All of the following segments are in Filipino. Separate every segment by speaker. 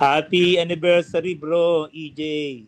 Speaker 1: Happy anniversary, bro, EJ.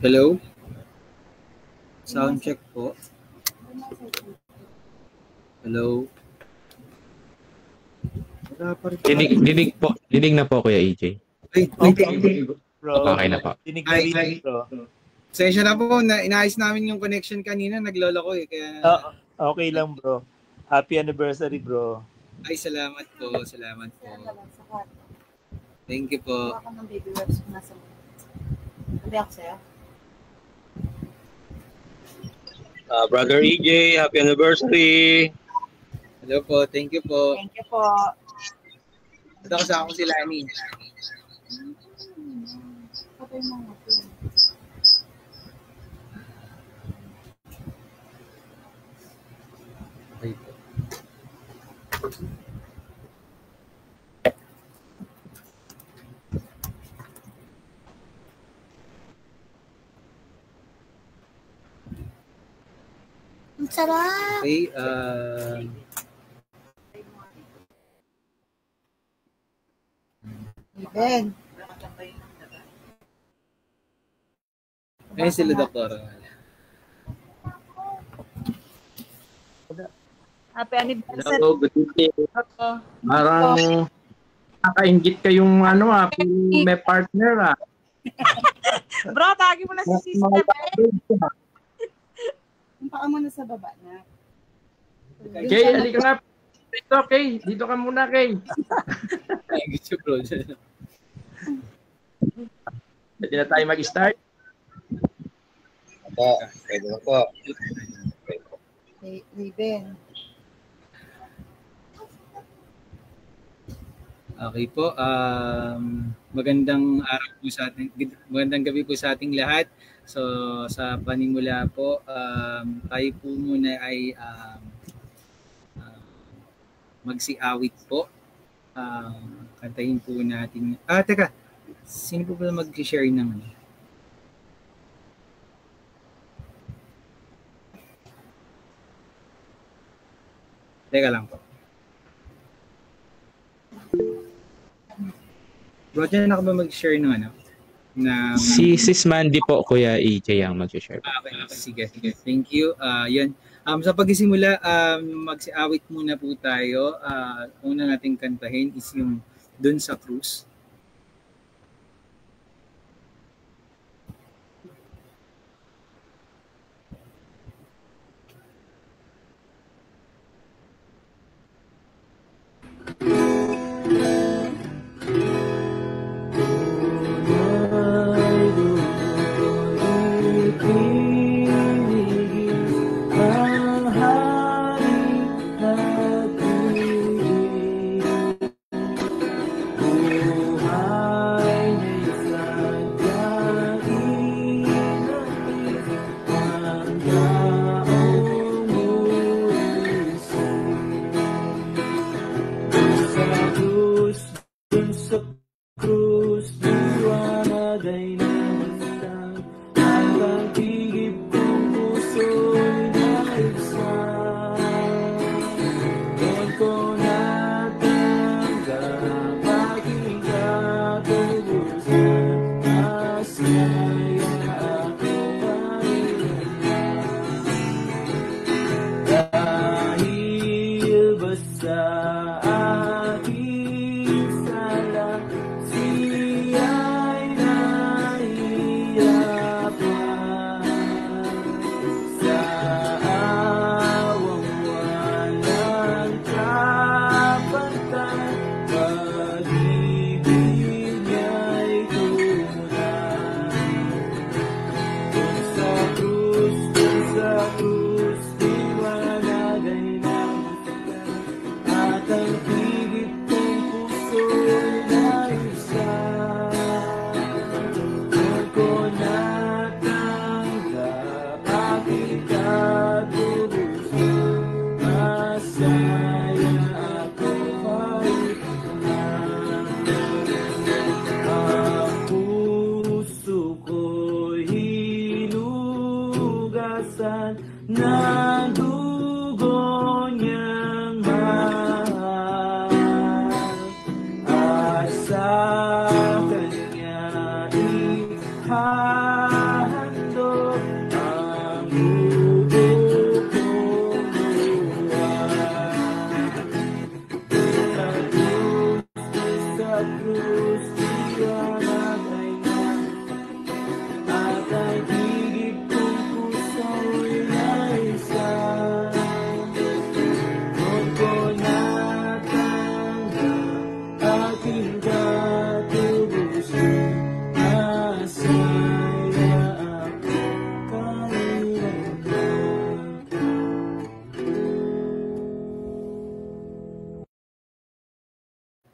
Speaker 2: Hello? Sound check po. Hello?
Speaker 3: Dinig na po, Kuya EJ.
Speaker 1: Okay, bro.
Speaker 3: Okay na po.
Speaker 1: Dinig na rin, bro.
Speaker 2: Sensya na po, inaayos namin yung connection kanina, naglolo ko eh. Kaya...
Speaker 1: Okay lang, bro. Happy anniversary, bro.
Speaker 2: Ay, salamat po. Thank you po.
Speaker 4: Ako ng baby wipes ko nasa mo. Sabi ako sa'yo.
Speaker 5: Brother EJ, happy anniversary.
Speaker 2: Hello po, thank you po.
Speaker 4: Thank you po.
Speaker 2: Ito kasama ko si Lani.
Speaker 4: Patay mo nga po.
Speaker 2: Okay po.
Speaker 4: Ang sarap!
Speaker 2: Okay,
Speaker 4: Even.
Speaker 2: ayun sila doktor.
Speaker 3: Happy anniversary.
Speaker 6: Hello, good evening.
Speaker 3: Po.
Speaker 6: Parang nakaingit kayong may partner
Speaker 3: Bro, tagi mo na si sister.
Speaker 4: Yung paa mo na sa baba na.
Speaker 6: Kay, halika nga. Dito, Kay. Dito ka muna, Kay.
Speaker 2: Thank you, bro.
Speaker 6: Pwede na tayo mag-start.
Speaker 5: Po, pwede na po.
Speaker 4: Raven.
Speaker 2: Okay po. Magandang araw po sa ating, magandang gabi po sa ating lahat. So sa panimula po, tayo po muna ay magsiawit po. Kantahin po natin. Teka. Sino po ba mag-share ng ano? Teka lang po. Roger, na ka ba mag-share ng ano?
Speaker 7: Si Sis Mandy po, Kuya EJ ang mag-share.
Speaker 2: Okay. Sige. Thank you. Yun. Sa pagsisimula, magsiawit muna po tayo. Una nating kantahin is yung Dun sa Krus.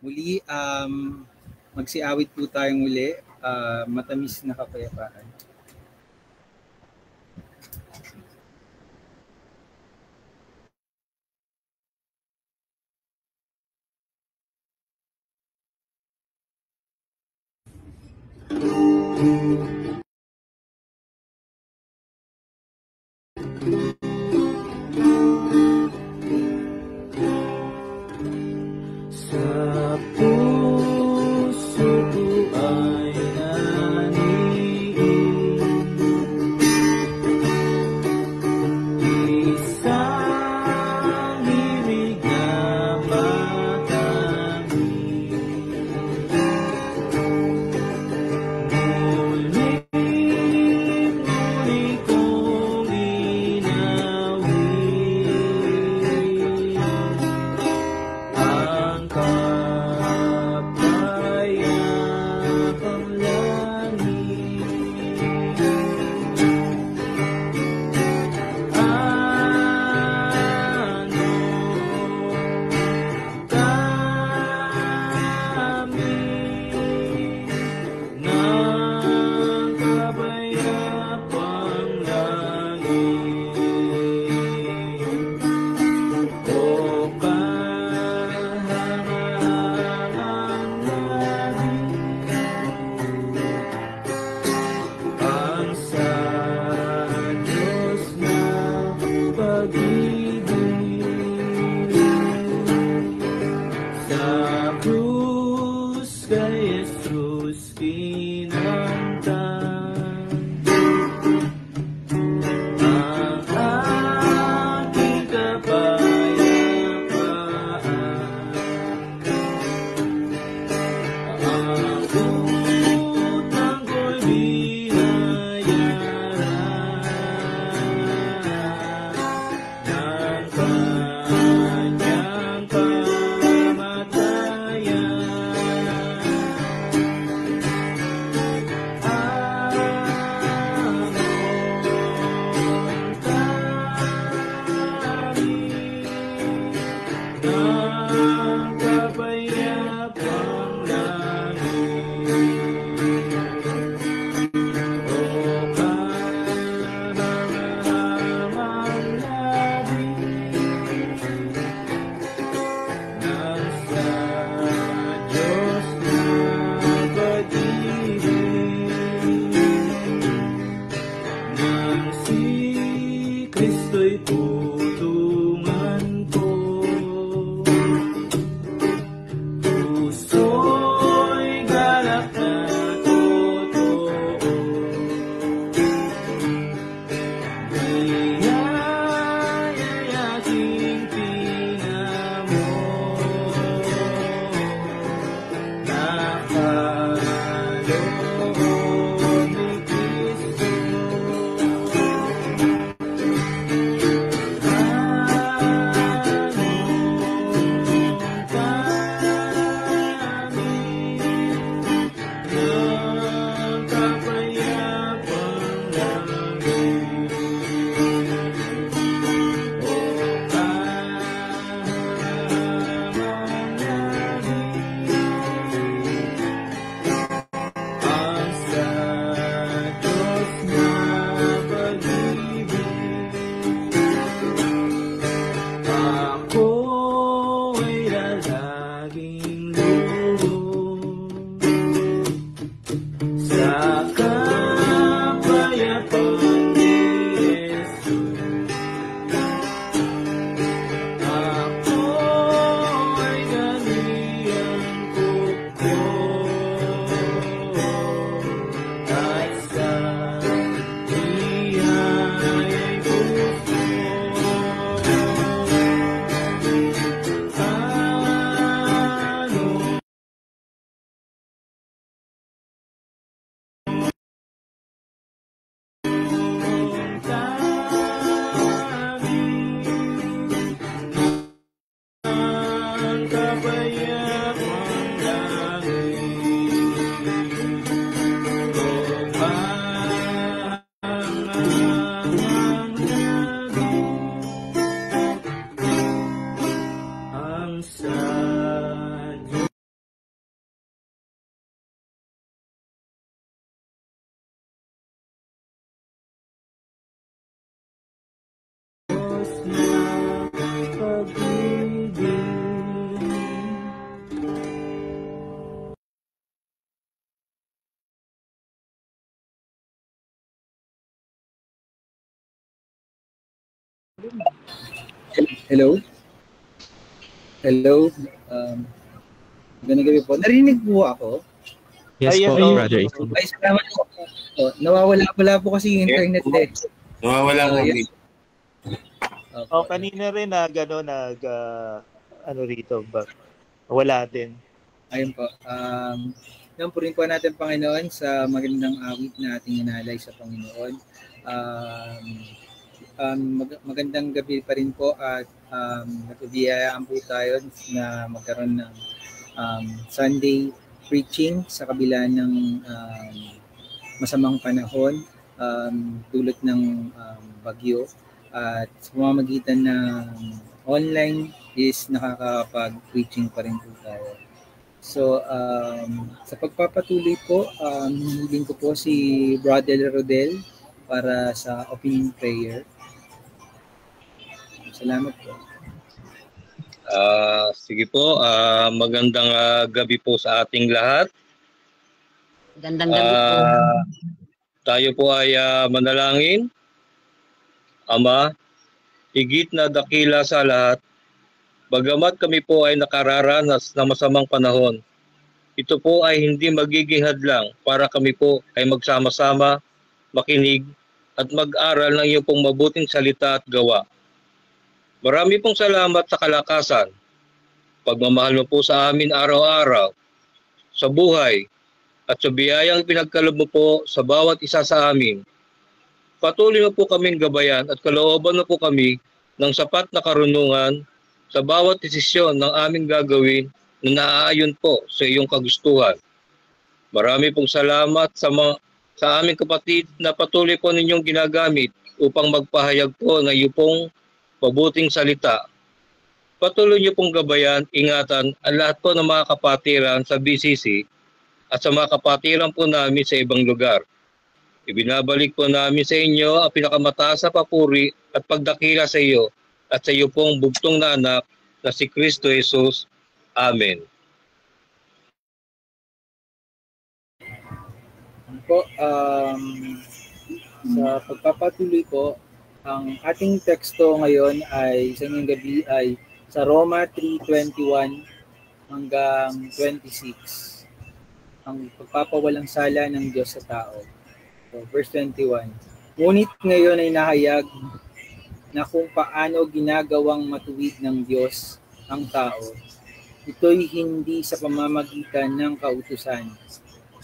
Speaker 2: Muli, magsiawit po tayong muli, matamis na kapayapaan.
Speaker 8: Isang nang si Kristo'y tulungan ko. Puso'y galak na totoo, niyaya'y aking pinamon. Nakaloob ni Kristo, ng kapayapang langit. O ang sa Diyos na pag-ibig, ako'y lalaging loob sa kapayapang ni Jesus. Ako'y ganiyang kuko at sa iya'y puso. Ano ang kapayapang langit, o ang sa Diyos na pag-ibig.
Speaker 2: Hello? Hello? Magandang gabi po. Narinig po ako?
Speaker 7: Yes
Speaker 1: Ay,
Speaker 7: po,
Speaker 1: yes,
Speaker 7: Brother
Speaker 1: oh.
Speaker 7: Iggy.
Speaker 2: Ay, salamat po. Oh, nawawala po kasi yung internet eh.
Speaker 9: Nawawala ko.
Speaker 2: Yes.
Speaker 1: Oh, kanina rin ano rito ba? Wala din.
Speaker 2: Ayun po. Yan po rin po natin, Panginoon, sa magandang awit na ating inalay sa Panginoon. Magandang gabi pa rin po at nagbibiyayaan po tayo na magkaroon ng Sunday preaching sa kabila ng masamang panahon, dulot ng bagyo, at sa pamamagitan ng online is nakakapag-preaching pa rin po tayo. So, sa pagpapatuloy po, hinihiling ko po si Brother Rodel para sa opening prayer. Salamat po.
Speaker 5: Sige po, magandang gabi po sa ating lahat.
Speaker 3: Gandang gabi po.
Speaker 5: Tayo po ay manalangin. Ama, higit na dakila sa lahat, bagamat kami po ay nakararanas ng masamang panahon, ito po ay hindi magiging hadlang para kami po ay magsama-sama, makinig at mag-aral ng iyong pong mabuting salita at gawa. Marami pong salamat sa kalakasan, pagmamahal mo po sa amin araw-araw, sa buhay, at sa biyayang pinagkaloob mo po sa bawat isa sa amin. Patuloy mo po kaming gabayan at kalooban mo po kami ng sapat na karunungan sa bawat desisyon ng aming gagawin na naaayon po sa iyong kagustuhan. Marami pong salamat sa aming kapatid na patuloy po ninyong ginagamit upang magpahayag po ng iyong pong mabuting salita. Patuloy niyo pong gabayan, ingatan ang lahat po ng mga kapatiran sa BCC at sa mga kapatiran po namin sa ibang lugar. Ibinabalik po namin sa inyo ang pinakamataas na papuri at pagdakila sa iyo at sa iyo pong bugtong na anak na si Kristo Jesus. Amen.
Speaker 2: Po, Sa pagpapatuloy po, ang ating teksto ngayon ay sa ngayong gabi ay sa Roma 3:21 hanggang 26. Ang pagpapawalang sala ng Diyos sa tao. So, verse 21. Ngunit ngayon ay nahayag na kung paano ginagawang matuwid ng Diyos ang tao. Ito'y hindi sa pamamagitan ng kautusan.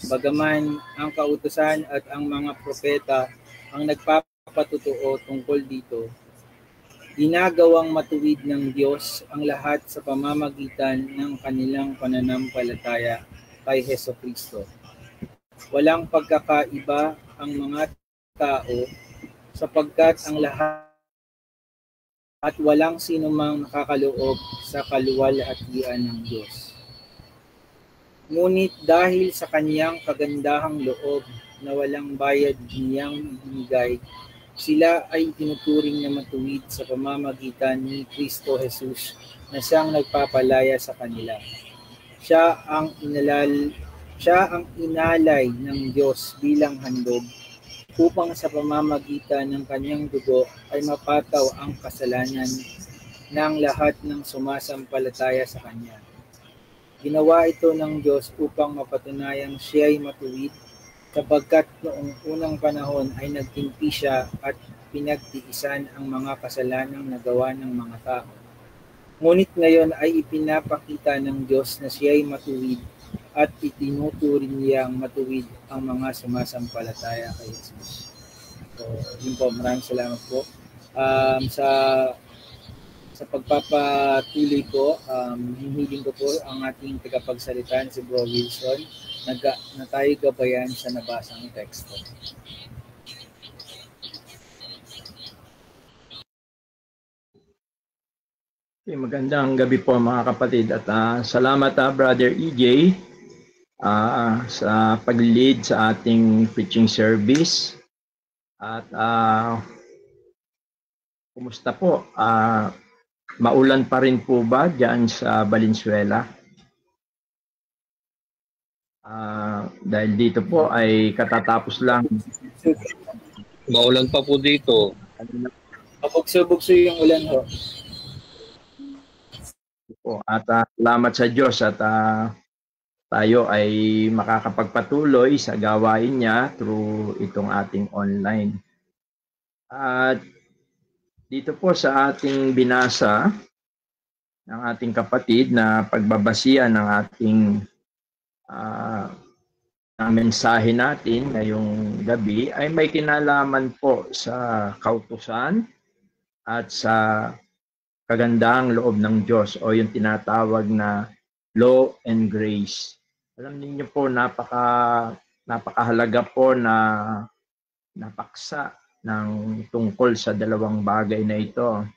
Speaker 2: Bagaman ang kautusan at ang mga propeta ang nagpapatotoo tungkol dito, ginagawang matuwid ng Diyos ang lahat sa pamamagitan ng kanilang pananampalataya kay Hesukristo. Walang pagkakaiba ang mga tao sapagkat ang lahat at walang sinumang nakakaloob sa kaluwalhatian ng Diyos. Ngunit dahil sa kanyang kagandahang loob na walang bayad niyang ibinigay, sila ay tinuturing na matuwid sa pamamagitan ni Kristo Jesus na siyang nagpapalaya sa kanila. Siya ang inalay ng Diyos bilang handog upang sa pamamagitan ng kanyang dugo ay mapataw ang kasalanan ng lahat ng sumasampalataya sa kanya. Ginawa ito ng Diyos upang mapatunayang siya ay matuwid sapagkat noong unang panahon ay nagtimpi siya at pinagtiisan ang mga kasalanang nagawa ng mga tao. Ngunit ngayon ay ipinapakita ng Diyos na siya ay matuwid at itinuturing niyang matuwid ang mga sumasampalataya kay Jesus. So, yun po, maraming salamat po. Sa pagpapatuloy ko, hinihiling ko po ang ating tagapagsalita si Bro Wilson na tayo gabayan sa nabasang teksto.
Speaker 6: Okay, magandang gabi po mga kapatid at salamat Brother EJ sa pag-lead sa ating preaching service at kumusta po? Maulan pa rin po ba dyan sa Valenzuela? Dahil dito po ay katatapos lang.
Speaker 5: Maulan pa po dito.
Speaker 2: Mabugso-bugso yung ulan ho.
Speaker 6: At salamat sa Diyos at tayo ay makakapagpatuloy sa gawain niya through itong ating online. At dito po sa ating binasa ng ating kapatid na pagbabasihan ng ating mensahe natin ngayong gabi ay may kinalaman po sa kautusan at sa kagandahang loob ng Diyos o yung tinatawag na law and grace. Alam niyo po napakahalaga po na napaksa ng tungkol sa dalawang bagay na ito,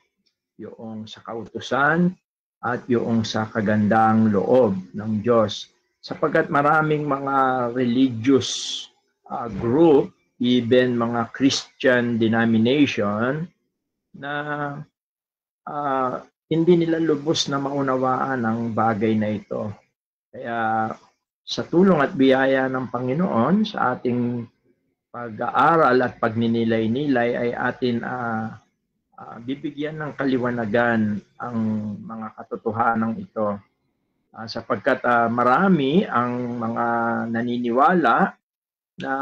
Speaker 6: yung sa kautusan at yung sa kagandahang loob ng Diyos. Sapagkat maraming mga religious group, even mga Christian denomination na hindi nila lubos na maunawaan ang bagay na ito. Kaya sa tulong at biyaya ng Panginoon sa ating pag-aaral at pagninilay-nilay ay atin bibigyan ng kaliwanagan ang mga katotohanan ito. Sapagkat marami ang mga naniniwala na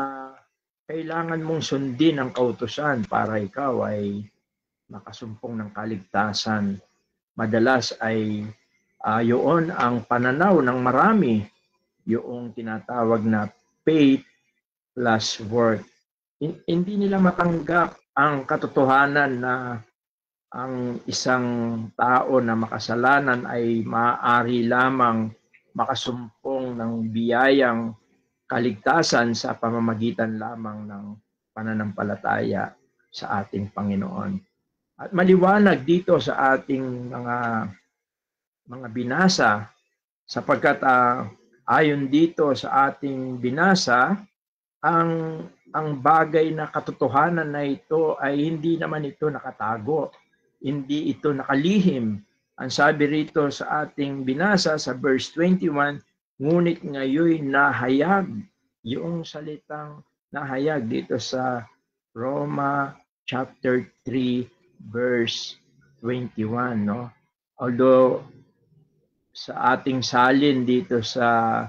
Speaker 6: kailangan mong sundin ang kautusan para ikaw ay makasumpong ng kaligtasan. Madalas ay yun ang pananaw ng marami, yung tinatawag na faith plus work. Hindi nila matanggap ang katotohanan na ang isang tao na makasalanan ay maaari lamang makasumpong ng biyayang kaligtasan sa pamamagitan lamang ng pananampalataya sa ating Panginoon. At maliwanag dito sa ating mga binasa sapagkat ayon dito sa ating binasa, ang bagay na katotohanan na ito ay hindi naman ito nakatago, hindi ito nakalihim. Ang sabi rito sa ating binasa sa verse 21, ngunit ngayon nahayag, yung salitang nahayag dito sa Roma chapter 3 verse 21, no? Although sa ating salin dito sa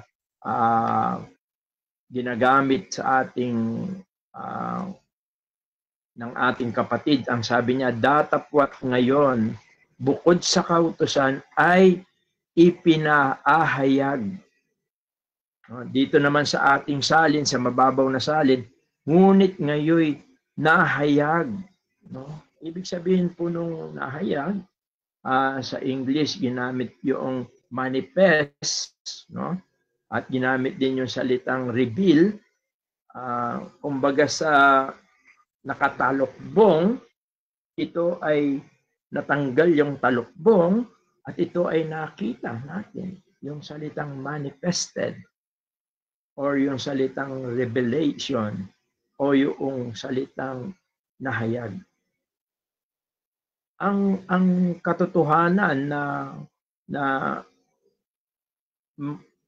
Speaker 6: ginagamit sa ating ng ating kapatid, ang sabi niya, datapwat ngayon, bukod sa kautusan, ay ipinaahayag. Dito naman sa ating salin, sa mababaw na salin, ngunit ngayon nahayag. No? Ibig sabihin po nung nahayag, sa English, ginamit yung manifest, no? At ginamit din yung salitang reveal. Kumbaga sa nakatalokbong, ito ay natanggal yung talokbong at ito ay nakita natin. Yung salitang manifested or yung salitang revelation o yung salitang nahayag. Ang katotohanan na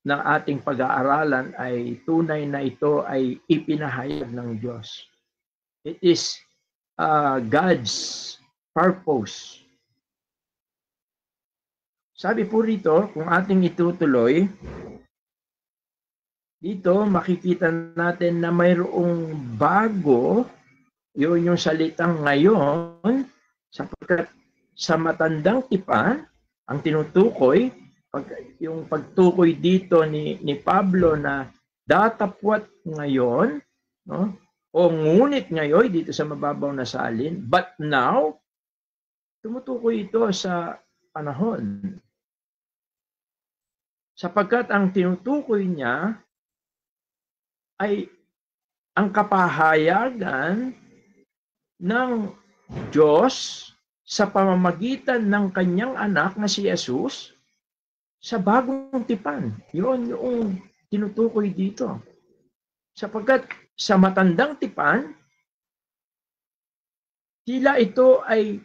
Speaker 6: ating pag-aaralan ay tunay na ito ay ipinahayag ng Diyos. It is God's purpose. Sabi po rito, kung ating itutuloy, dito makikita natin na mayroong bago, yun yung salitang ngayon, sapagkat sa matandang tipan, ang tinutukoy, yung pagtukoy dito ni Pablo na datapwat ngayon, no? O ngunit ngayon dito sa mababaw na salin, but now, tumutukoy ito sa panahon. Sapagkat ang tinutukoy niya ay ang kapahayagan ng Diyos sa pamamagitan ng kanyang anak na si Jesus sa bagong tipan. Yun yung tinutukoy dito. Sapagkat sa matandang tipan, tila ito ay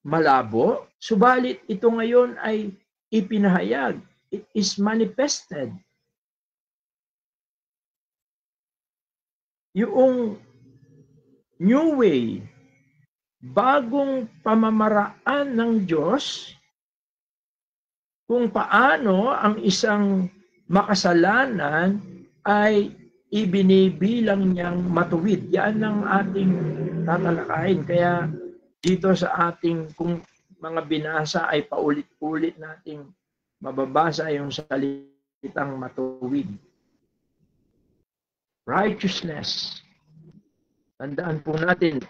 Speaker 6: malabo, subalit ito ngayon ay ipinahayag. It is manifested. Yung new way, bagong pamamaraan ng Diyos kung paano ang isang makasalanan ay ibinibilang niyang matuwid. Yan ang ating tatalakayin. Kaya dito sa ating kung mga binasa ay paulit-ulit nating mababasa yung salitang matuwid. Righteousness. Tandaan po natin,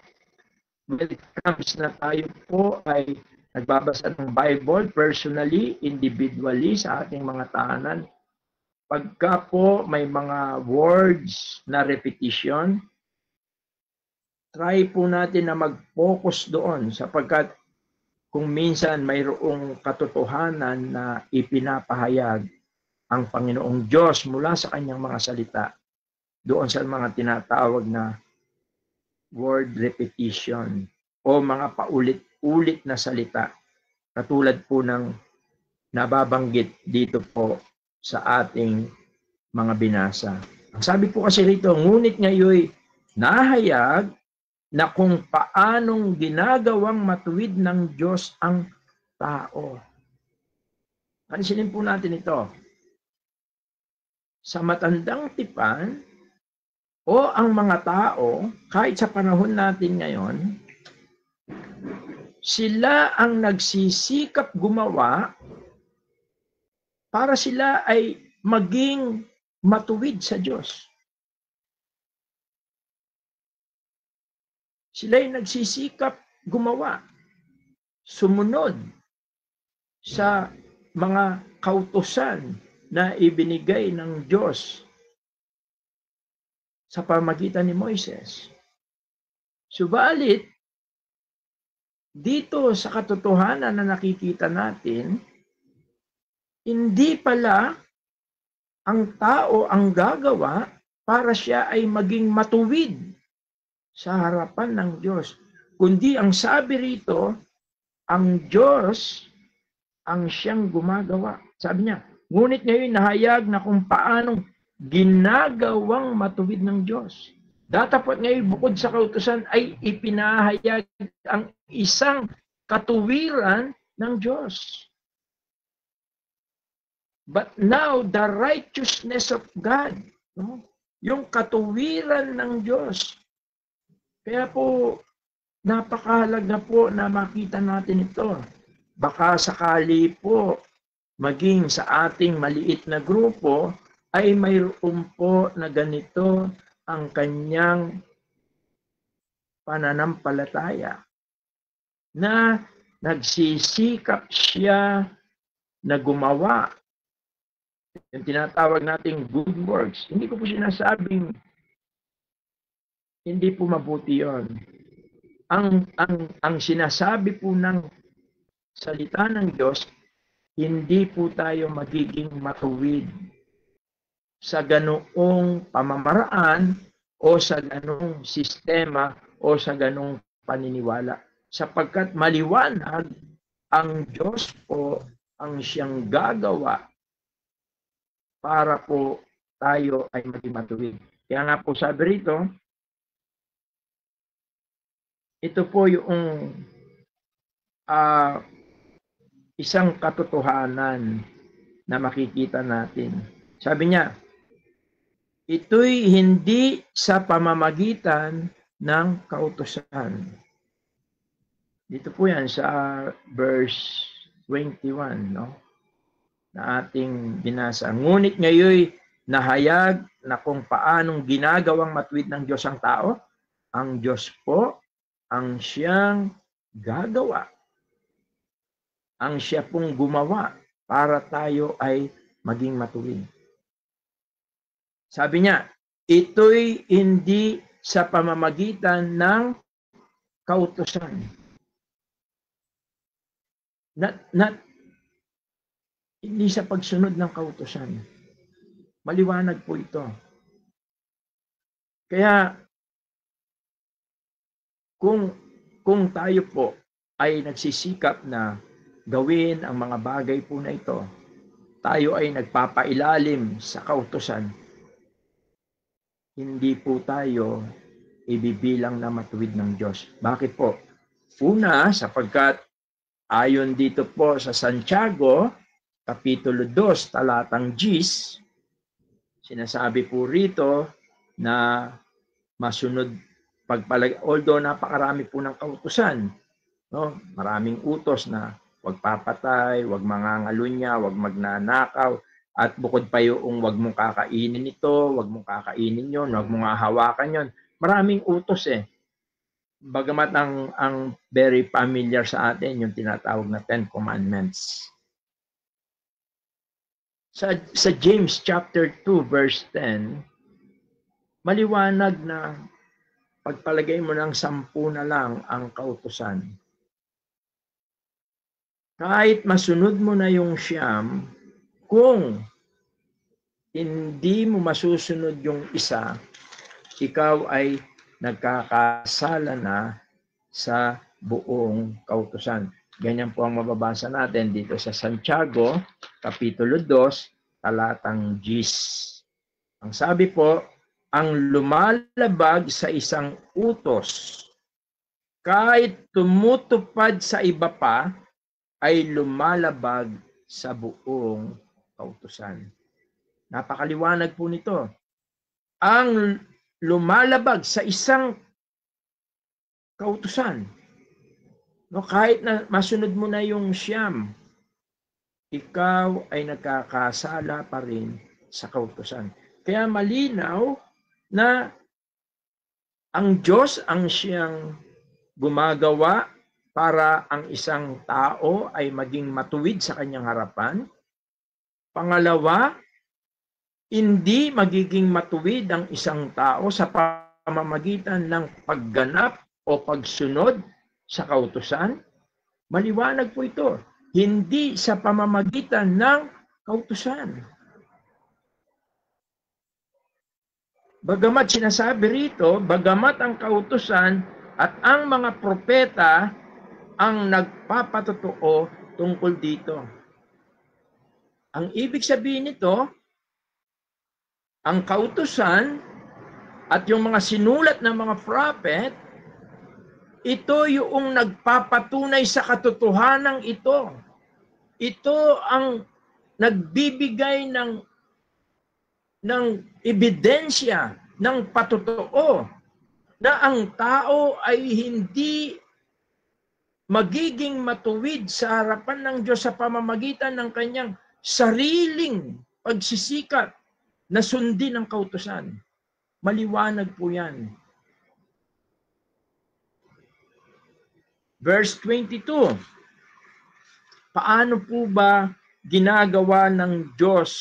Speaker 6: when it comes na tayo po ay nagbabasa ng Bible personally, individually sa ating mga tahanan, pagka po may mga words na repetition, try po natin na mag-focus doon sapagkat kung minsan mayroong katotohanan na ipinapahayag ang Panginoong Diyos mula sa kanyang mga salita doon sa mga tinatawag na word repetition o mga paulit-ulit na salita katulad po ng nababanggit dito po sa ating mga binasa. Ang sabi po kasi rito, ngunit ngayon nahayag na kung paanong ginagawang matuwid ng Diyos ang tao. Pansinin po natin ito. Sa matandang tipan, o ang mga tao, kahit sa panahon natin ngayon, sila ang nagsisikap gumawa para sila ay maging matuwid sa Diyos. Sila ay nagsisikap gumawa, sumunod sa mga kautusan na ibinigay ng Diyos sa pamagitan ni Moises. Subalit, dito sa katotohanan na nakikita natin, hindi pala ang tao ang gagawa para siya ay maging matuwid sa harapan ng Diyos. Kundi ang sabi rito, ang Diyos ang siyang gumagawa. Sabi niya, ngunit ngayon nahayag na kung paanong ginagawang matuwid ng Diyos. Datapot ngayon bukod sa kautusan ay ipinahayag ang isang katuwiran ng Diyos. But now, the righteousness of God, no? Yung katuwiran ng Diyos. Kaya po, napakahalaga po na makita natin ito. Baka sakali po, maging sa ating maliit na grupo, ay mayroon po na ganito ang kanyang pananampalataya. Na nagsisikap siya na gumawa. Yung tinatawag nating good works. Hindi ko po sinasabing hindi po mabuti yon. Ang sinasabi po ng salita ng Diyos, hindi po tayo magiging matuwid sa ganoong pamamaraan o sa ganoong sistema o sa ganoong paniniwala. Sapagkat maliwanag ang Diyos po ang siyang gagawa para po tayo ay maging matuwid. Kaya nga po sabi rito, ito po yung isang katotohanan na makikita natin. Sabi niya, ito'y hindi sa pamamagitan ng kautusan. Dito po yan sa verse 21, no? Na ating binasa. Ngunit ngayon nahayag na kung paanong ginagawang matuwid ng Diyos ang tao, ang Diyos po ang siyang gagawa. Ang siya pong gumawa para tayo ay maging matuwid. Sabi niya, ito'y hindi sa pamamagitan ng kautusan. Hindi sa pagsunod ng kautusan. Maliwanag po ito. Kaya, kung tayo po ay nagsisikap na gawin ang mga bagay po na ito, tayo ay nagpapailalim sa kautusan, hindi po tayo ibibilang na matuwid ng Diyos. Bakit po? Una, sapagkat ayon dito po sa Santiago, Kapitulo 2, talatang 10, sinasabi po rito na masunod although napakarami po ng kautusan, no? Maraming utos na huwag papatay, huwag mangangalunya, huwag magnanakaw, at bukod pa yung huwag mong kakainin ito, huwag mong kakainin yon, huwag mong hahawakan yon. Maraming utos eh. Bagamat ang very familiar sa atin yung tinatawag na 10 Commandments. Sa James chapter 2 verse 10, maliwanag na pagpalagay mo ng 10 na lang ang kautusan. Kahit masunod mo na yung 9, kung hindi mo masusunod yung isa, ikaw ay nagkakasala na sa buong kautusan. Ganyan po ang mababasa natin dito sa Santiago, Kapitulo 2, talatang 10. Ang sabi po, ang lumalabag sa isang utos, kahit tumutupad sa iba pa, ay lumalabag sa buong kautusan. Napakaliwanag po nito. Ang lumalabag sa isang kautusan, no, kahit na masunod mo na yung 9, ikaw ay nagkakasala pa rin sa kautusan. Kaya malinaw na ang Diyos ang siyang gumagawa para ang isang tao ay maging matuwid sa kanyang harapan. Pangalawa, hindi magiging matuwid ang isang tao sa pamamagitan ng pagganap o pagsunod sa kautusan. Maliwanag po ito. Hindi sa pamamagitan ng kautusan. Bagamat sinasabi rito, bagamat ang kautusan at ang mga propeta ang nagpapatotoo tungkol dito. Ang ibig sabihin nito, ang kautusan At yung mga sinulat ng mga prophet, ito yung nagpapatunay sa katotohanan ito. Ito ang nagbibigay ng ebidensya, ng patotoo na ang tao ay hindi magiging matuwid sa harapan ng Diyos sa pamamagitan ng kanyang sariling pagsisikap na sundin ang kautusan. Maliwanag po yan. Verse 22. Paano po ba ginagawa ng Diyos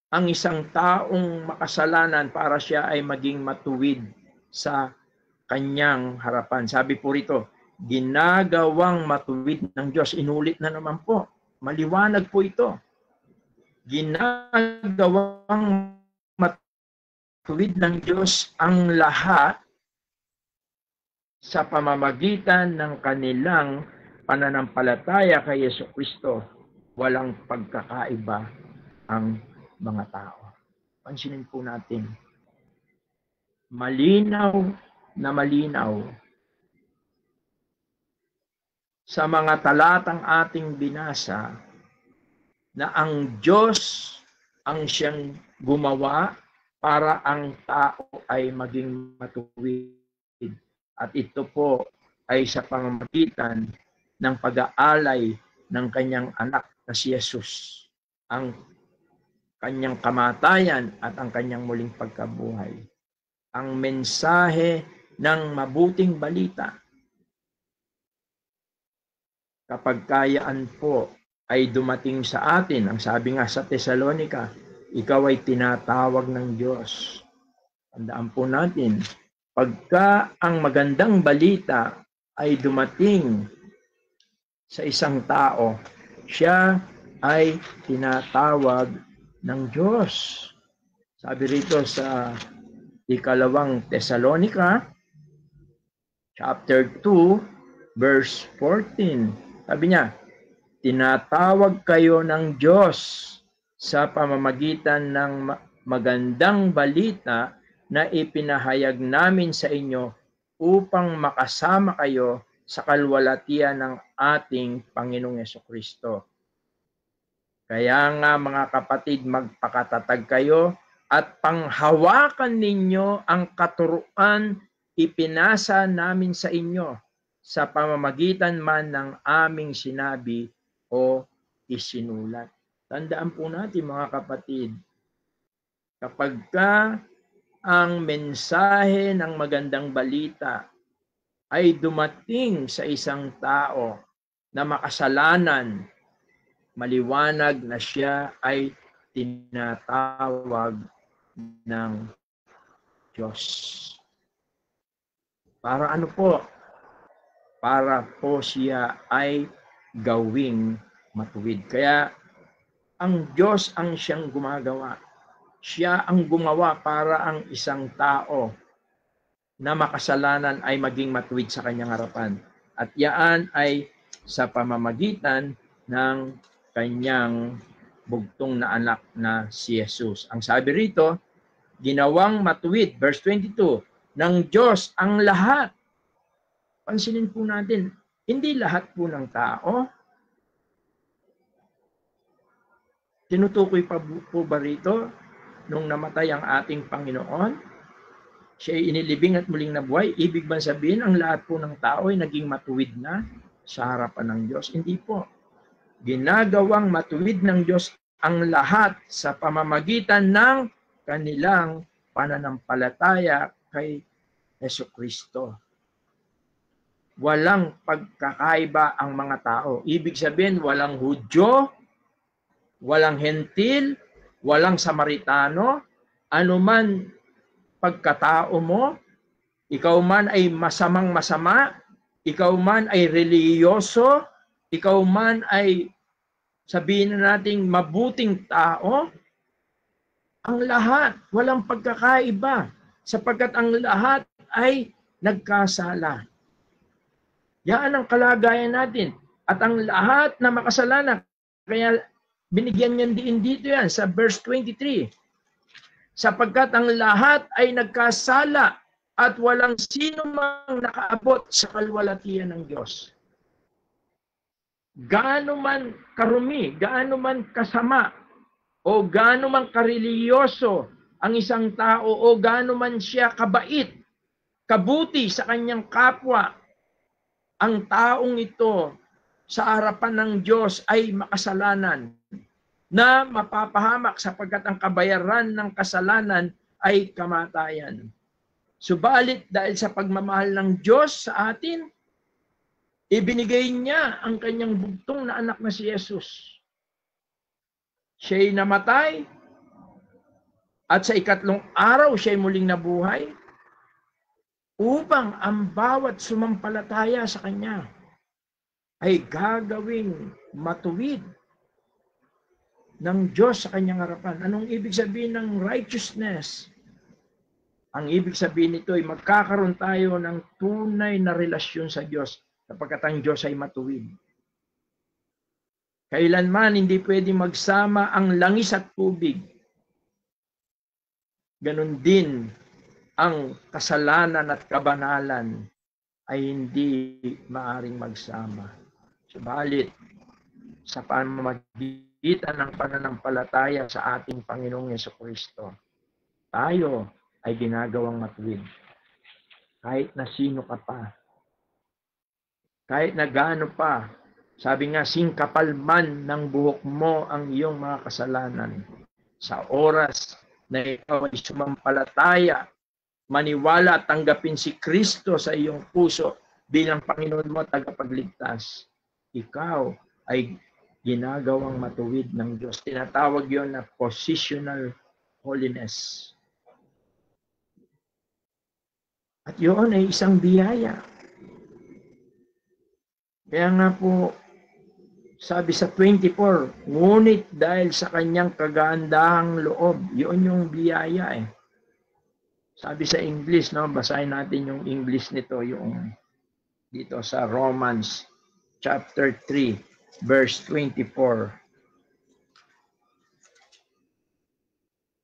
Speaker 6: ang isang taong makasalanan para siya ay maging matuwid sa kanyang harapan? Sabi po rito, ginagawang matuwid ng Diyos. Inulit na naman po. Maliwanag po ito. Ginagawang matuwid ng Diyos ang lahat sa pamamagitan ng kanilang pananampalataya kay Jesucristo. Walang pagkakaiba ang mga tao. Pansinin po natin. Malinaw na malinaw sa mga talatang ating binasa na ang Diyos ang siyang gumawa para ang tao ay maging matuwid. At ito po ay sa pamamagitan ng pag-aalay ng kanyang anak na si Jesus. Ang kanyang kamatayan at ang kanyang muling pagkabuhay. Ang mensahe ng mabuting balita. Kapag kayaan po ay dumating sa atin, ang sabi nga sa Tesalonica, ikaw ay tinatawag ng Diyos. Tandaan po natin, pagka ang magandang balita ay dumating sa isang tao, siya ay tinatawag ng Diyos. Sabi rito sa ikalawang Tesalonica, chapter 2, verse 14. Sabi niya, tinatawag kayo ng Diyos sa pamamagitan ng magandang balita na ipinahayag namin sa inyo upang makasama kayo sa kalwalatian ng ating Panginoong Jesucristo. Kaya nga mga kapatid, magpakatatag kayo at panghawakan ninyo ang katuruan ipinasa namin sa inyo sa pamamagitan man ng aming sinabi o isinulat. Tandaan po natin mga kapatid, kapag ang mensahe ng magandang balita ay dumating sa isang tao na makasalanan, maliwanag na siya ay tinatawag ng Diyos. Para ano po? Para po siya ay gawing matuwid. Kaya ang Diyos ang siyang gumagawa. Siya ang gumawa para ang isang tao na makasalanan ay maging matuwid sa kanyang harapan. At yaan ay sa pamamagitan ng kanyang bugtong na anak na si Jesus. Ang sabi rito, ginawang matuwid, verse 22, ng Diyos ang lahat. Pansinin po natin, hindi lahat po ng tao. Tinutukoy pa po ba rito nung namatay ang ating Panginoon? Siya ay inilibing at muling nabuhay. Ibig ba sabihin ang lahat po ng tao ay naging matuwid na sa harapan ng Diyos? Hindi po. Ginagawang matuwid ng Diyos ang lahat sa pamamagitan ng kanilang pananampalataya kay Jesucristo. Walang pagkakaiba ang mga tao. Ibig sabihin, walang Hudyo, walang Hentil, walang Samaritano, anuman pagkatao mo, ikaw man ay masamang masama, ikaw man ay reliyoso, ikaw man ay sabihin na nating mabuting tao, ang lahat, walang pagkakaiba, sapagkat ang lahat ay nagkasala. Yan ang kalagayan natin. At ang lahat na makasalanan, kaya binigyan niyan din dito yan sa verse 23. sapagkat ang lahat ay nagkasala at walang sino mang nakaabot sa kalwalatian ng Diyos. Gaano man karumi, gaano man kasama, o gaano man kareliyoso ang isang tao, o gaano man siya kabait, kabuti sa kanyang kapwa, ang taong ito sa harapan ng Diyos ay makasalanan na mapapahamak sapagkat ang kabayaran ng kasalanan ay kamatayan. Subalit dahil sa pagmamahal ng Diyos sa atin, ibinigay niya ang kanyang bugtong na anak na si Jesus. Siya'y namatay at sa ikatlong araw siya'y muling nabuhay upang ang bawat sumampalataya sa kanya ay gagawing matuwid ng Diyos sa kanyang harapan. Anong ibig sabihin ng righteousness? Ang ibig sabihin nito ay magkakaroon tayo ng tunay na relasyon sa Diyos sapagkat ang Diyos ay matuwid. Kailanman hindi pwede magsama ang langis at tubig. Ganon din ang kasalanan at kabanalan ay hindi maaring magsama. Subalit, sa pamamagitan ng pananampalataya sa ating Panginoong Jesucristo, tayo ay ginagawang matuwid. Kahit na sino ka pa, kahit na gaano pa, sabi nga, singkapal man ng buhok mo ang iyong mga kasalanan, sa oras na ikaw ay sumampalataya, maniwala at tanggapin si Kristo sa iyong puso bilang Panginoon mo at tagapagligtas, ikaw ay ginagawang matuwid ng Diyos. Tinatawag yon na positional holiness. At yun ay isang biyaya. Kaya nga po, sabi sa 24, ngunit dahil sa kanyang kagandahang loob, yun yung biyaya eh. Sabi sa English, no, basahin natin yung English nito, yung dito sa Romans chapter 3, verse 24.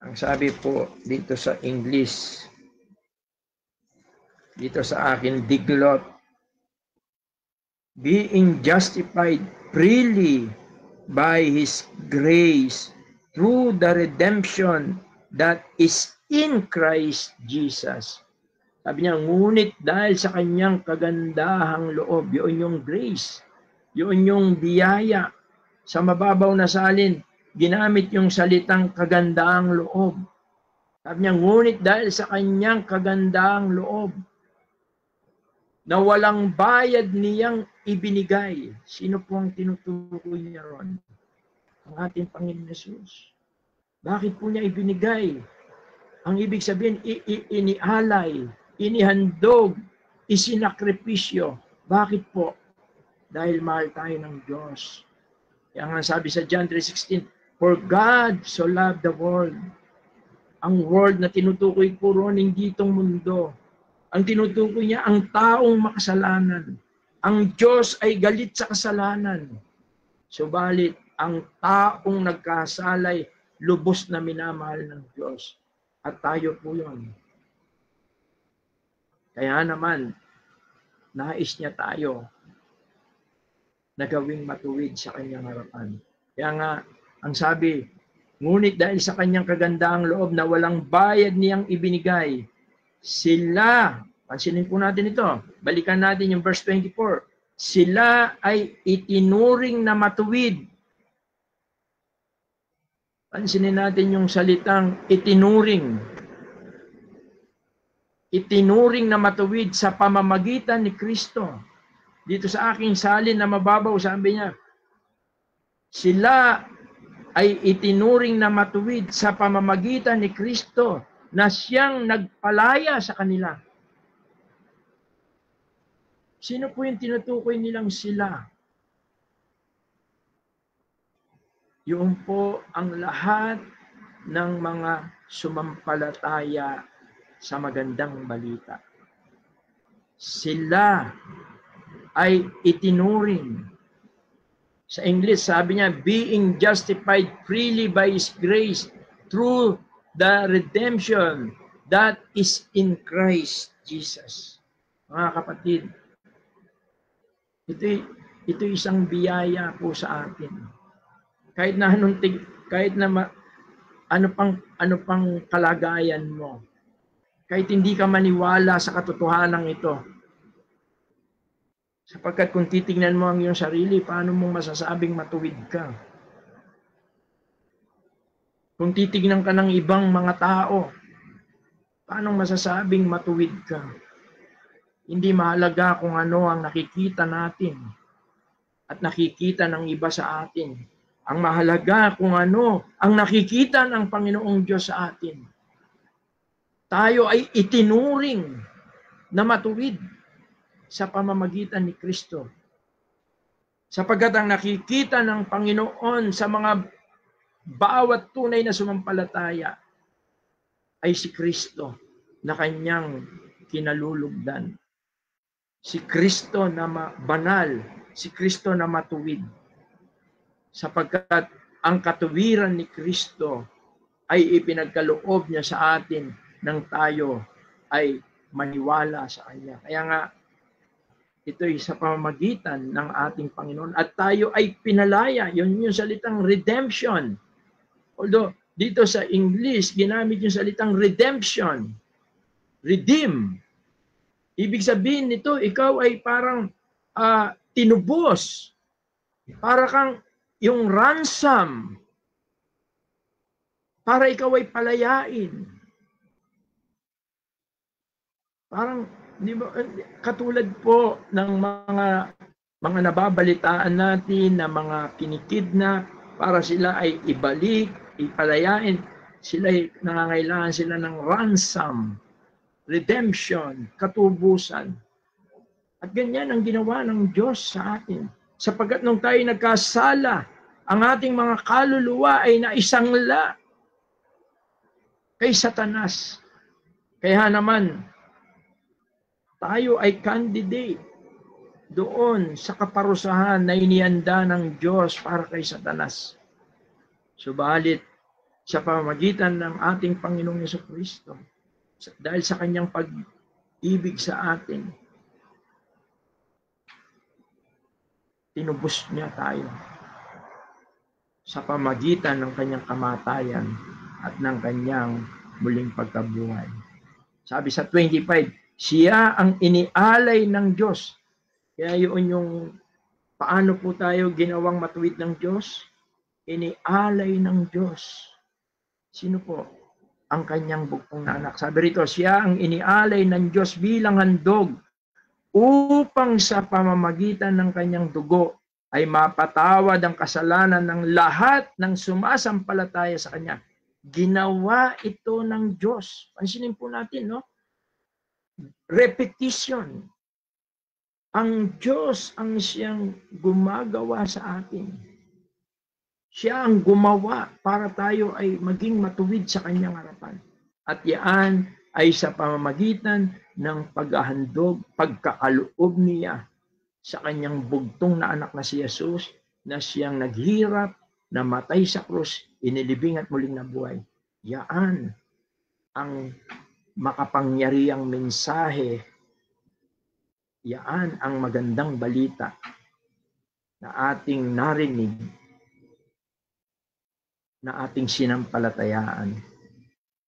Speaker 6: Ang sabi po dito sa English, dito sa akin diglot, being justified freely by His grace through the redemption that is in Christ Jesus. Sabi niya, ngunit dahil sa kanyang kagandahang loob, yun yung grace, yun yung biyaya. Sa mababaw na salin, ginamit yung salitang kagandahang loob. Sabi niya, ngunit dahil sa kanyang kagandahang loob, na walang bayad niyang ibinigay. Sino po ang tinutukoy niya ron? Ang ating Panginoon Jesus. Bakit po niya ibinigay? Ang ibig sabihin, inialay, inihandog, isinakripisyo. Bakit po? Dahil mahal tayo ng Diyos. Kaya nga sabi sa John 3:16, for God so loved the world. Ang world na tinutukoy po ron, hindi itong mundo. Ang tinutukoy niya, ang taong makasalanan. Ang Diyos ay galit sa kasalanan. Subalit, ang taong nagkasalay, lubos na minamahal ng Diyos. At tayo po yun. Kaya naman, nais niya tayo na gawing matuwid sa kanyang harapan. Kaya nga, ang sabi, ngunit dahil sa kanyang kagandahang loob na walang bayad niyang ibinigay, sila, pansinin po natin ito, balikan natin yung verse 24, sila ay itinuring na matuwid. Pansinin natin yung salitang itinuring. Itinuring na matuwid sa pamamagitan ni Kristo. Dito sa aking salin na mababaw, sabi niya, sila ay itinuring na matuwid sa pamamagitan ni Kristo na siyang nagpalaya sa kanila. Sino po yung tinutukoy nilang sila? Yung po ang lahat ng mga sumampalataya sa magandang balita. Sila ay itinuring. Sa English, sabi niya, being justified freely by His grace through the redemption that is in Christ Jesus. Mga kapatid, ito isang biyaya po sa atin. Kahit na ano pang kalagayan mo, kahit hindi ka maniwala sa katotohanan ito, sapagkat kung titingnan mo ang iyong sarili, paano mo masasabing matuwid ka? Kung titignan ka ng ibang mga tao, paano masasabing matuwid ka? Hindi mahalaga kung ano ang nakikita natin at nakikita ng iba sa atin. Ang mahalaga kung ano ang nakikita ng Panginoong Diyos sa atin. Tayo ay itinuring na matuwid sa pamamagitan ni Kristo. Sapagkat ang nakikita ng Panginoon sa mga bawat tunay na sumampalataya ay si Kristo na kanyang kinalulugdan. Si Kristo na banal, si Kristo na matuwid. Sapagkat ang katuwiran ni Kristo ay ipinagkaloob niya sa atin nang tayo ay maniwala sa Kanya. Kaya nga, ito'y sa pamamagitan ng ating Panginoon at tayo ay pinalaya. Yun yung salitang redemption. Although, dito sa English, ginamit yung salitang redemption. Redeem. Ibig sabihin nito, ikaw ay parang tinubos. Para kang yung ransom. Para ikaw ay palayain. Parang, di ba, katulad po ng mga nababalitaan natin na mga kinikidnap para sila ay ibalik, ipalayain, sila ay nangangailangan sila ng ransom, redemption, katubusan. At ganyan ang ginawa ng Diyos sa atin. Sapagkat nung tayo nagkasala, ang ating mga kaluluwa ay naisangla kay Satanas. Kaya naman, tayo ay candidate doon sa kaparusahan na inihanda ng Diyos para kay Satanas. Subalit, sa pamamagitan ng ating Panginoong Jesucristo, dahil sa kanyang pag-ibig sa atin, tinubos niya tayo sa pamamagitan ng kanyang kamatayan at ng kanyang muling pagkabuhay. Sabi sa 25, siya ang inialay ng Diyos. Kaya yun yung paano po tayo ginawang matuwid ng Diyos? Inialay ng Diyos. Sino po? Ang kanyang bugtong na anak. Sabi rito, siya ang inialay ng Diyos bilang handog upang sa pamamagitan ng kanyang dugo ay mapatawad ang kasalanan ng lahat ng sumasampalataya sa kanya. Ginawa ito ng Diyos. Pansinin po natin, no? Repetition. Ang Diyos ang siyang gumagawa sa atin. Siya ang gumawa para tayo ay maging matuwid sa kanyang harapan. At yan ay sa pamamagitan ng paghahandog, pagkakaloob niya sa kanyang bugtong na anak na si Jesus na siyang naghirap, namatay sa krus, inilibing at muling nabuhay. Yan ang makapangyarihang mensahe. Yan ang magandang balita na ating narinig, na ating sinampalatayaan.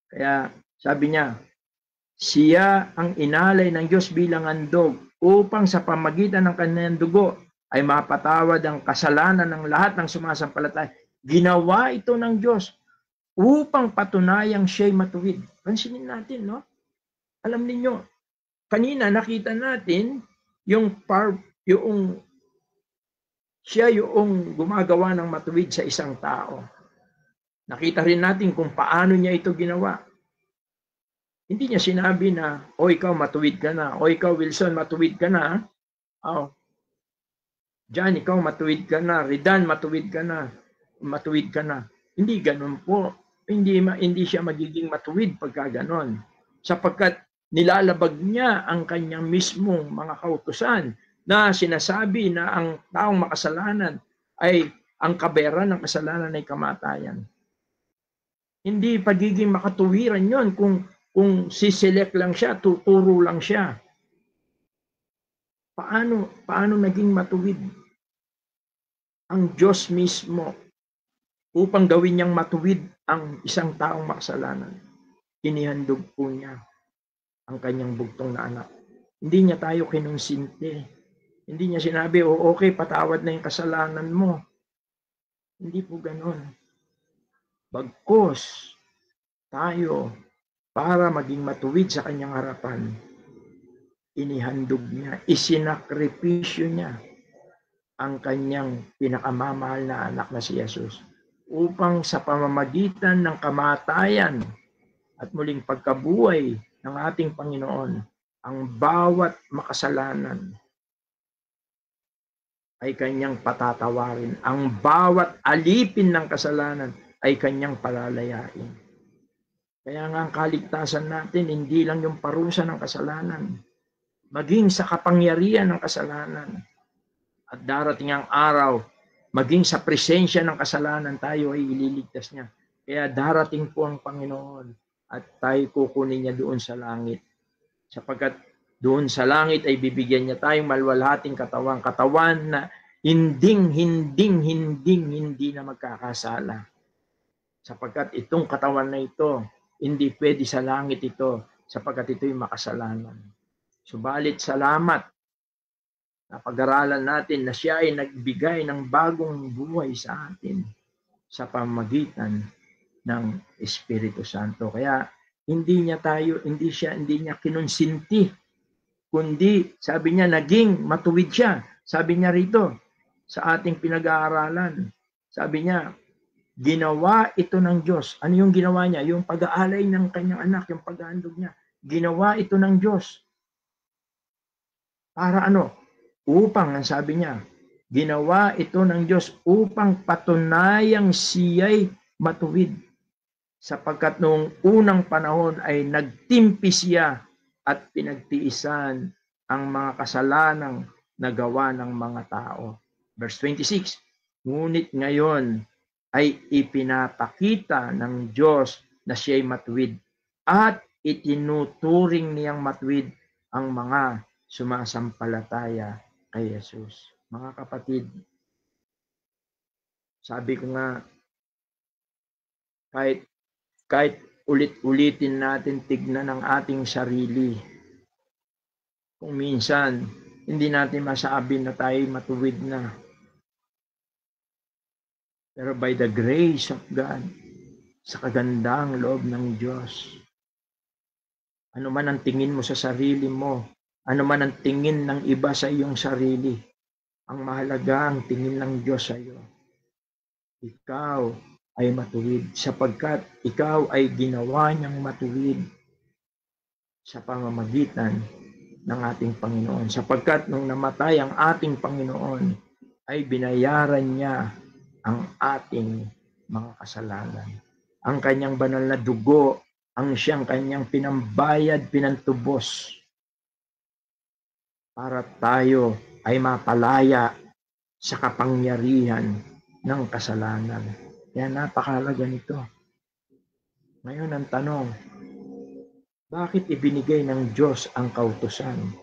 Speaker 6: Kaya sabi niya, siya ang inalay ng Diyos bilang handog upang sa pamagitan ng kanyang dugo ay mapatawad ang kasalanan ng lahat ng sumasampalataya. Ginawa ito ng Diyos upang patunayang siya'y matuwid. Pansinin natin, no? Alam niyo, kanina nakita natin siya yung gumagawa ng matuwid sa isang tao. Nakita rin natin kung paano niya ito ginawa. Hindi niya sinabi na, o ikaw matuwid ka na, o ikaw Wilson matuwid ka na, o John ikaw matuwid ka na, Ridan matuwid ka na, matuwid ka na. Hindi ganun po. Hindi siya magiging matuwid pagka ganon. Sapagkat nilalabag niya ang kanyang mismong mga kautusan na sinasabi na ang taong makasalanan ay ang kabera ng kasalanan ay kamatayan. Hindi pagiging makatuwiran yon kung siselect lang siya, tuturo lang siya. Paano naging matuwid ang Diyos mismo upang gawin niyang matuwid ang isang taong makasalanan? Inihandog po niya ang kanyang bugtong na anak. Hindi niya tayo kinonsinte. Hindi niya sinabi, okay, patawad na yung kasalanan mo. Hindi po ganon. Bagkus tayo, para maging matuwid sa kanyang harapan, inihandog niya, isinakripisyo niya ang kanyang pinakamamahal na anak na si Jesus upang sa pamamagitan ng kamatayan at muling pagkabuhay ng ating Panginoon, ang bawat makasalanan ay kanyang patatawarin. Ang bawat alipin ng kasalanan ay kanyang palalayain. Kaya nga ang kaligtasan natin, hindi lang yung parusa ng kasalanan, maging sa kapangyarihan ng kasalanan. At darating ang araw, maging sa presensya ng kasalanan, tayo ay ililigtas niya. Kaya darating po ang Panginoon at tayo kukunin niya doon sa langit. Sapagkat doon sa langit ay bibigyan niya tayong malwalhating katawan. Katawan na hindi na magkakasala. Sapagkat itong katawan na ito, hindi pwede sa langit ito sapagkat ito'y makasalanan. Subalit salamat na pag-aralan natin na siya ay nagbigay ng bagong buhay sa atin sa pamamagitan ng Espiritu Santo. Kaya hindi niya kinonsinti, kundi sabi niya naging matuwid siya. Sabi niya rito sa ating pinag-aaralan, sabi niya, ginawa ito ng Diyos. Ano yung ginawa niya? Yung pag-aalay ng kanyang anak, yung pag-aandog niya. Ginawa ito ng Diyos. Para ano? Upang, ang sabi niya, ginawa ito ng Diyos upang patunayang siya'y matuwid. Sapagkat noong unang panahon ay nagtimpi siya at pinagtiisan ang mga kasalanang nagawa ng mga tao. Verse 26, ngunit ngayon ay ipinapakita ng Diyos na siya'y matuwid at itinuturing niyang matuwid ang mga sumasampalataya kay Jesus. Mga kapatid, sabi ko nga, kahit ulit-ulitin natin tignan ang ating sarili, kung minsan hindi natin masabi na tayo matuwid na. Pero by the grace of God, sa kagandang loob ng Diyos, ano man ang tingin mo sa sarili mo, ano man ang tingin ng iba sa iyong sarili, ang mahalaga ang tingin ng Diyos sa iyo. Ikaw ay matuwid sapagkat ikaw ay ginawa niyang matuwid sa pamamagitan ng ating Panginoon. Sapagkat nung namatay ang ating Panginoon, ay binayaran niya ang ating mga kasalanan. Ang kanyang banal na dugo, ang siyang kanyang pinambayad, pinantubos para tayo ay mapalaya sa kapangyarihan ng kasalanan. Kaya napakahalaga nito. Ngayon ang tanong, bakit ibinigay ng Diyos ang kautusan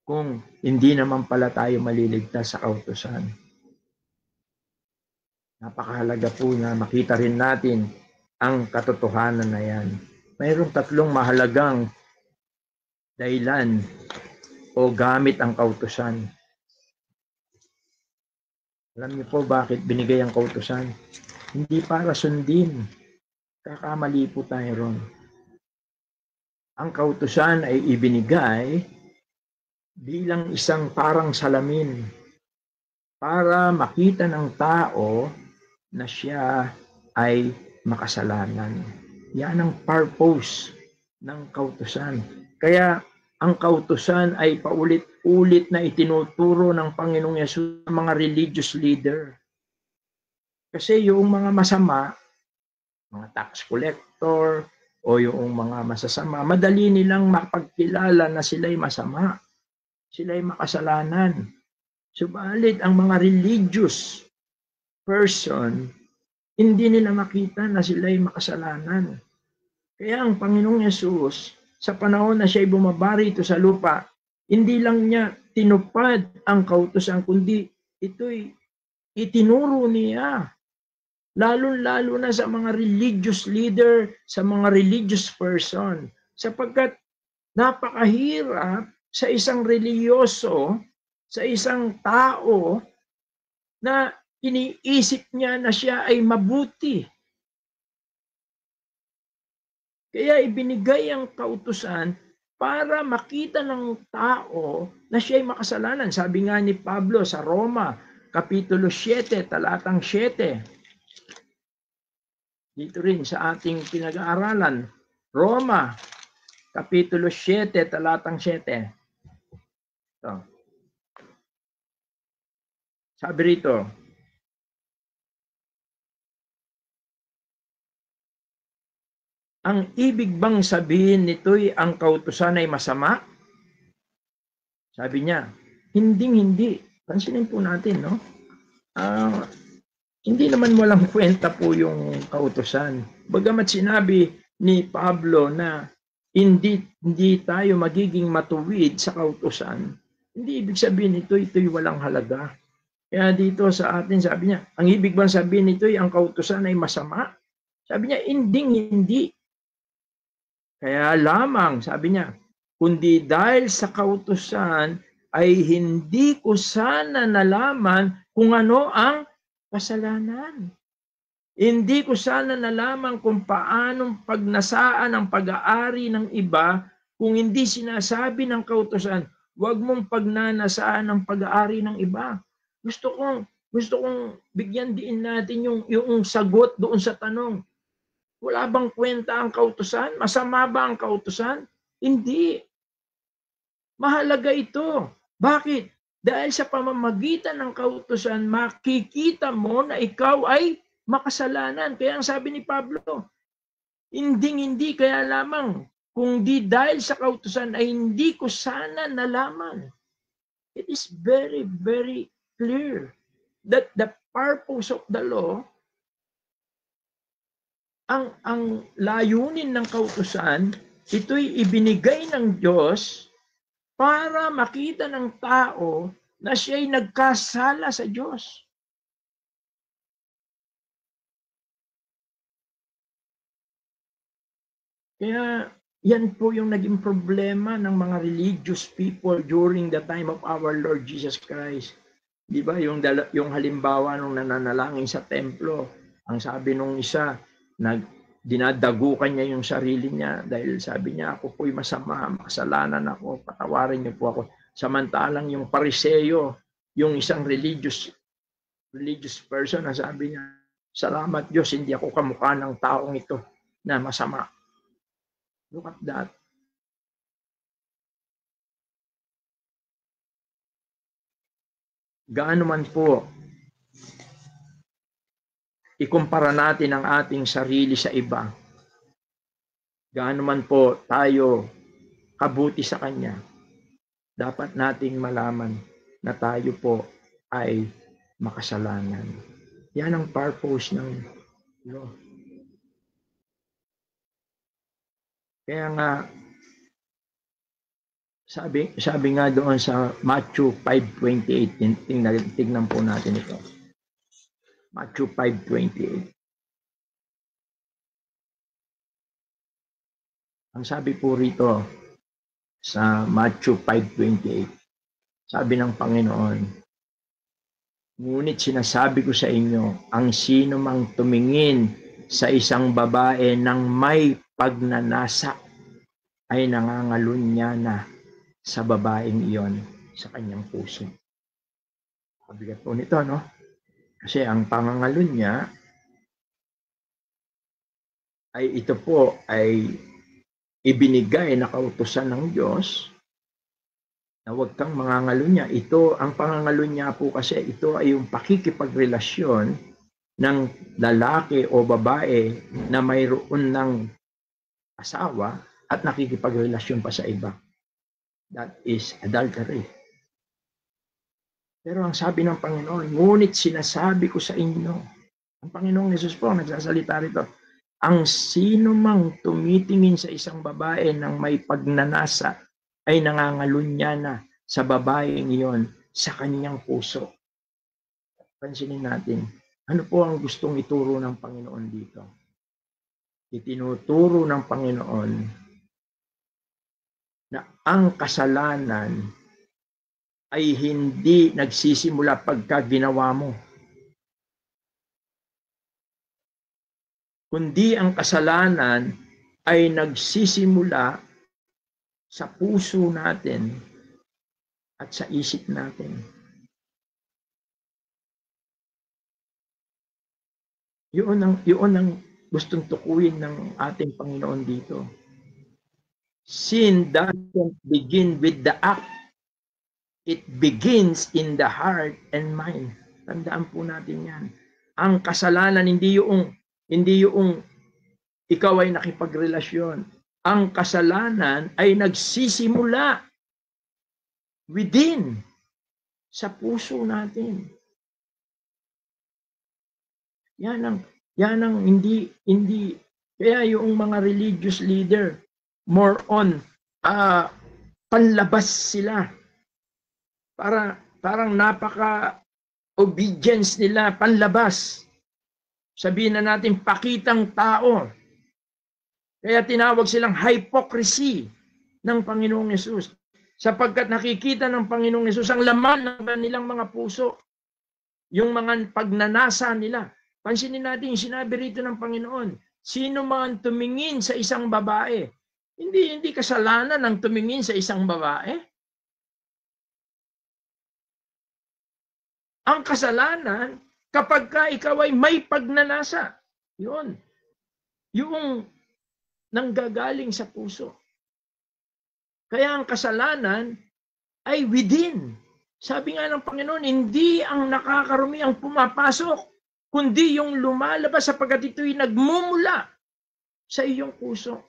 Speaker 6: kung hindi naman pala tayo maliligtas sa kautusan? Napakahalaga po na makita rin natin ang katotohanan na yan. Mayroong tatlong mahalagang dahilan o gamit ang kautusan. Alam niyo po bakit binigay ang kautusan? Hindi para sundin. Kakamali po tayo ron. Ang kautusan ay ibinigay bilang isang parang salamin para makita ng tao na siya ay makasalanan. Yan ang purpose ng kautusan. Kaya ang kautusan ay paulit-ulit na itinuturo ng Panginoong Yesus sa mga religious leader. Kasi yung mga masama, mga tax collector, o yung mga masasama, madali nilang mapagkilala na sila'y masama. Sila'y makasalanan. Subalit ang mga religious person hindi nila makita na sila'y makasalanan. Kaya ang Panginoong Yesus, sa panahon na siya'y bumaba rito sa lupa, hindi lang niya tinupad ang kautusan, kundi ito'y itinuro niya. Lalo-lalo na sa mga religious leader, sa mga religious person. Sapagkat napakahirap sa isang reliyoso, sa isang tao, na iniisip niya na siya ay mabuti. Kaya ibinigay ang kautusan para makita ng tao na siya ay makasalanan. Sabi nga ni Pablo sa Roma, Kapitulo 7, talatang 7. Dito rin sa ating pinag-aaralan, Roma, Kapitulo 7, talatang 7. Ito. Sabi rito, ang ibig bang sabihin nito'y ang kautusan ay masama? Sabi niya, hindi. Pansinin po natin, no? Hindi naman walang kwenta po yung kautusan. Bagamat sinabi ni Pablo na hindi tayo magiging matuwid sa kautusan, hindi ibig sabihin ito'y walang halaga. Kaya dito sa atin, sabi niya, ang ibig bang sabihin nito'y ang kautusan ay masama? Sabi niya, hindi. Kaya lamang, sabi niya, kundi dahil sa kautusan ay hindi ko sana nalaman kung ano ang kasalanan. Hindi ko sana nalaman kung paanong pagnasaan ang pag-aari ng iba kung hindi sinasabi ng kautusan, huwag mong pagnanasaan ang pag-aari ng iba. Gusto kong bigyan din natin yung sagot doon sa tanong. Wala bang kwenta ang kautusan? Masama ba ang kautusan? Hindi. Mahalaga ito. Bakit? Dahil sa pamamagitan ng kautusan, makikita mo na ikaw ay makasalanan. Kaya ang sabi ni Pablo, hindi kaya lamang kung di dahil sa kautusan ay hindi ko sana nalaman. It is very, very clear that the purpose of the law, ang layunin ng kautusan, ito'y ibinigay ng Diyos para makita ng tao na siya'y nagkasala sa Diyos. Kaya yan po yung naging problema ng mga religious people during the time of our Lord Jesus Christ. Di ba yung halimbawa nung nananalangin sa templo, ang sabi nung isa, dinadagukan niya yung sarili niya dahil sabi niya, ako po'y masama, makasalanan ako, patawarin niyo po ako. Samantalang yung Pariseo, yung isang religious person, na sabi niya, salamat Diyos, hindi ako kamukha ng taong ito na masama. Look at that. Gaano man po ikumpara natin ang ating sarili sa iba, gaano man po tayo kabuti sa Kanya, dapat nating malaman na tayo po ay makasalanan. Yan ang purpose ng law. Kaya nga, sabi nga doon sa Matthew 5:28, tignan po natin ito. Matthew 5:28. Ang sabi po rito sa Matthew 5:28, sabi ng Panginoon, ngunit sinasabi ko sa inyo, ang sino mang tumingin sa isang babae ng may pagnanasa ay nangangalunya na sa babaeng iyon sa kanyang puso. Kabigat po nito, no? Kasi ang pangangalunya ay ito po ay ibinigay na kautusan ng Diyos na huwag kang mangangalunya. Ito, ang pangangalunya po kasi ito ay yung pakikipagrelasyon ng lalaki o babae na mayroon ng asawa at nakikipagrelasyon pa sa iba. That is adultery. Pero ang sabi ng Panginoon, ngunit sinasabi ko sa inyo, Ang Panginoong Hesus po nagsasalita rito. Ang sino mang tumitingin sa isang babae ng may pagnanasa ay nangangalunya na sa babaeng iyon sa kanyang puso. Pansinin natin, ano po ang gustong ituro ng Panginoon dito? Itinuturo ng Panginoon na ang kasalanan ay hindi nagsisimula pagka ginawa mo. Kundi ang kasalanan ay nagsisimula sa puso natin at sa isip natin. Yun ang gustong tukuyin ng ating Panginoon dito. Sin doesn't begin with the act. It begins in the heart and mind. Tandaan po natin yan. Ang kasalanan hindi yung ikaw ay nakipagrelasyon. Ang kasalanan ay nagsisimula within, sa puso natin. Yan ang hindi, kaya yung mga religious leader, more on, panlabas sila. Parang napaka-obedience nila, panlabas. Sabihin na natin, pakitang tao. Kaya tinawag silang hypocrisy ng Panginoong Hesus. Sapagkat nakikita ng Panginoong Hesus ang laman ng kanilang mga puso. Yung mga pagnanasa nila. Pansinin natin yung sinabi rito ng Panginoon. Sino man tumingin sa isang babae, hindi kasalanan ang tumingin sa isang babae. Ang kasalanan, kapag ka ikaw ay may pagnanasa, yun. Yung nanggagaling sa puso. Kaya ang kasalanan ay within. Sabi nga ng Panginoon, hindi ang nakakarumi ang pumapasok, kundi yung lumalabas sapagkat ito'y nagmumula sa iyong puso.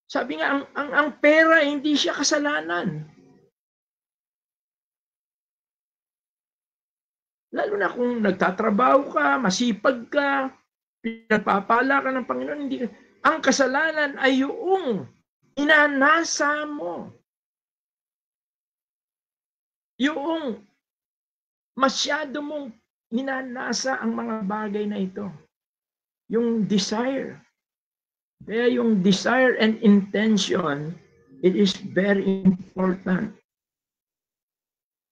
Speaker 6: Sabi nga, ang pera, hindi siya kasalanan. Lalo na kung nagtatrabaho ka, masipag ka, pinagpapala ka ng Panginoon, hindi ka. Ang kasalanan ay yung inanasa mo. Yung masyado mong inanasa ang mga bagay na ito. Yung desire. Kaya yung desire and intention, it is very important.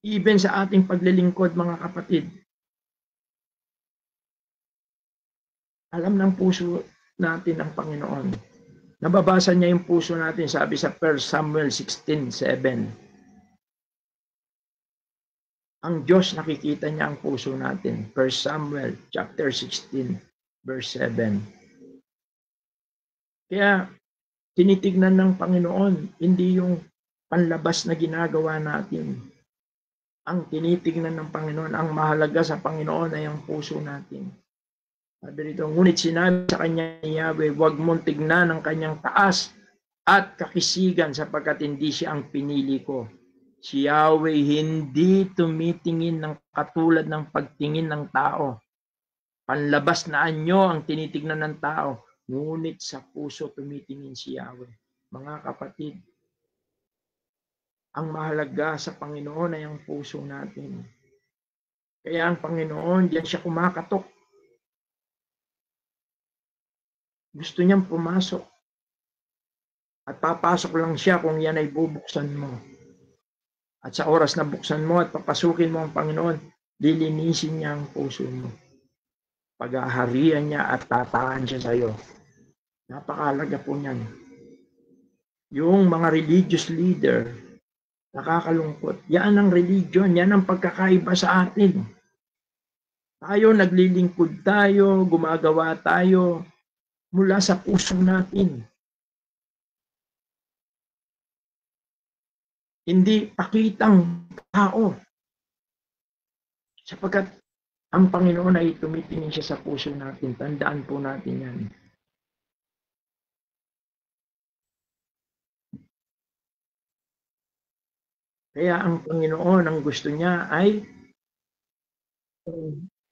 Speaker 6: Even sa ating paglilingkod, mga kapatid. Alam ng puso natin ang Panginoon. Nababasa niya yung puso natin, sabi sa 1 Samuel 16:7. Ang Diyos, nakikita niya ang puso natin. 1 Samuel chapter 16, verse 7. Kaya, tinitignan ng Panginoon, hindi yung panlabas na ginagawa natin. Ang tinitignan ng Panginoon, ang mahalaga sa Panginoon ay ang puso natin. Sabi rito, ngunit sinabi sa kanya ni Yahweh, huwag mong tignan ang kanyang taas at kakisigan sapagkat hindi siya ang pinili ko. Si Yahweh hindi tumitingin ng katulad ng pagtingin ng tao. Panlabas na anyo ang tinitignan ng tao, ngunit sa puso tumitingin si Yahweh. Mga kapatid, ang mahalaga sa Panginoon ay ang puso natin. Kaya ang Panginoon, diyan siya kumakatok. Gusto niyang pumasok. At papasok lang siya kung yan ay bubuksan mo. At sa oras na buksan mo at papasukin mo ang Panginoon, lilinisin niya ang puso mo. Pag-aharian niya at tataan siya sa iyo. Napakahalaga po niyan. Yung mga religious leader, nakakalungkot. Yan ang religion, yan ang pagkakaiba sa atin. Tayo, naglilingkod tayo, gumagawa tayo, mula sa puso natin. Hindi pakitang tao. Sapagkat ang Panginoon ay tumitingin siya sa puso natin. Tandaan po natin yan. Kaya ang Panginoon, ang gusto niya ay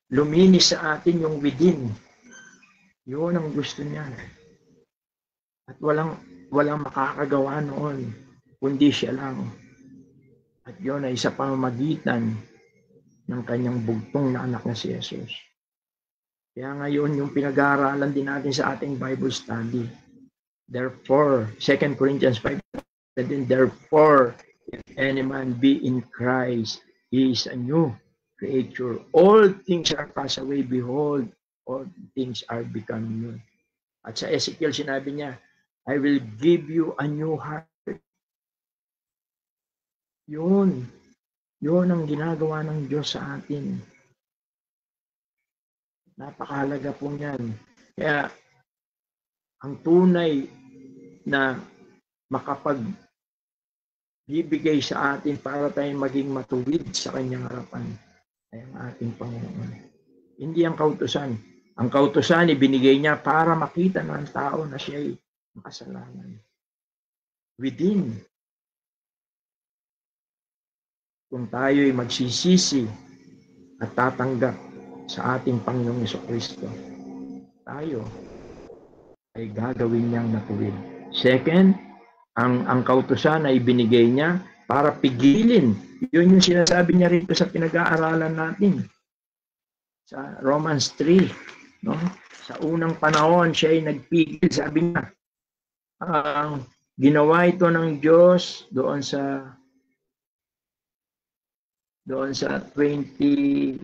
Speaker 6: luminis sa atin yung within. Yun ang gusto niya. At walang makakagawa noon, kundi siya lang. At yun ay sa pamamagitan ng kanyang bugtong na anak na si Jesus. Kaya ngayon yung pinag-aaralan din natin sa ating Bible study. Therefore, 2 Corinthians 5, therefore, if any man be in Christ, he is a new creature. All things are passed away. Behold, all things are become new. At sa Ezekiel, sinabi niya, I will give you a new heart. Yun ang ginagawa ng Diyos sa atin. Napakahalaga po niyan. Kaya, ang tunay na makapagbibigay sa atin para tayong maging matuwid sa kanyang harapan ay ang ating Panginoon. Hindi ang kautusan. Ang kautusan ibinigay niya para makita ng tao na siya ay makasalanan. Within. Kung tayo ay magsisisi at tatanggap sa ating Panginoong Jesucristo, tayo ay gagawin niyang matuwid. Second, ang kautusan ay binigay niya para pigilin. Yun yung sinasabi niya rito sa pinag-aaralan natin. Sa Romans 3, no? Sa unang panahon, siya ay nagpigil. Sabi niya, ginawa ito ng Diyos doon sa 25.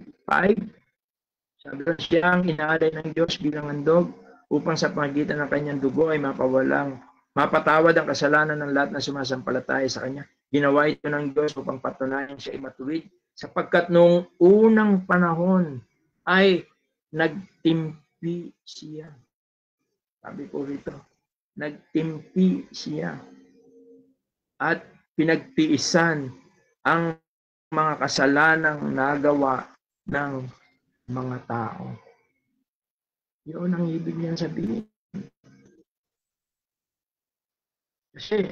Speaker 6: Sabi doon, siyang inaalay ng Diyos bilang handog upang sa pamagitan ng kanyang dugo ay mapatawad ang kasalanan ng lahat na sumasampalataya sa kanya. Ginawa ito ng Diyos upang patunayan siya ay matuwid, sapagkat noong unang panahon ay nagtimpi siya. Sabi po rito, nagtimpi siya at pinagtiisan ang mga kasalanang nagawa ng mga tao. Yun ang ibig niyan sabihin. Kasi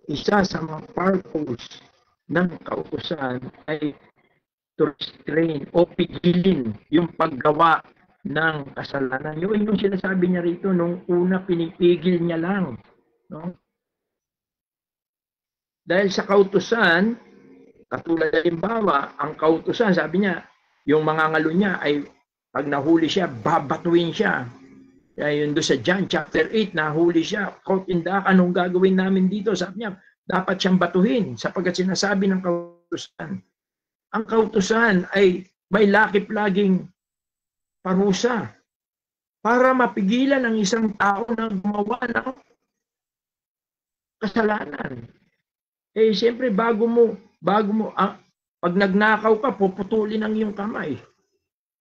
Speaker 6: isa sa mga purpose ng kautusan ay to restrain o pigilin yung paggawa ng kasalanan. Yun yung sinasabi niya rito, nung una pinipigil niya lang. No? Dahil sa kautusan, katulad halimbawa, ang kautusan, sabi niya, yung mga ngalo niya ay pag nahuli siya, babatuin siya. Kaya yun doon sa John chapter 8, nahuli siya, caught in the act, anong gagawin namin dito? Sabi niya, dapat siyang batuhin sapagkat sinasabi ng kautusan. Ang kautusan ay may lakip laging parusa para mapigilan ang isang tao na gumawa ng kasalanan. Eh, siyempre, bago mo, pag nagnakaw ka, puputulin ang iyong kamay.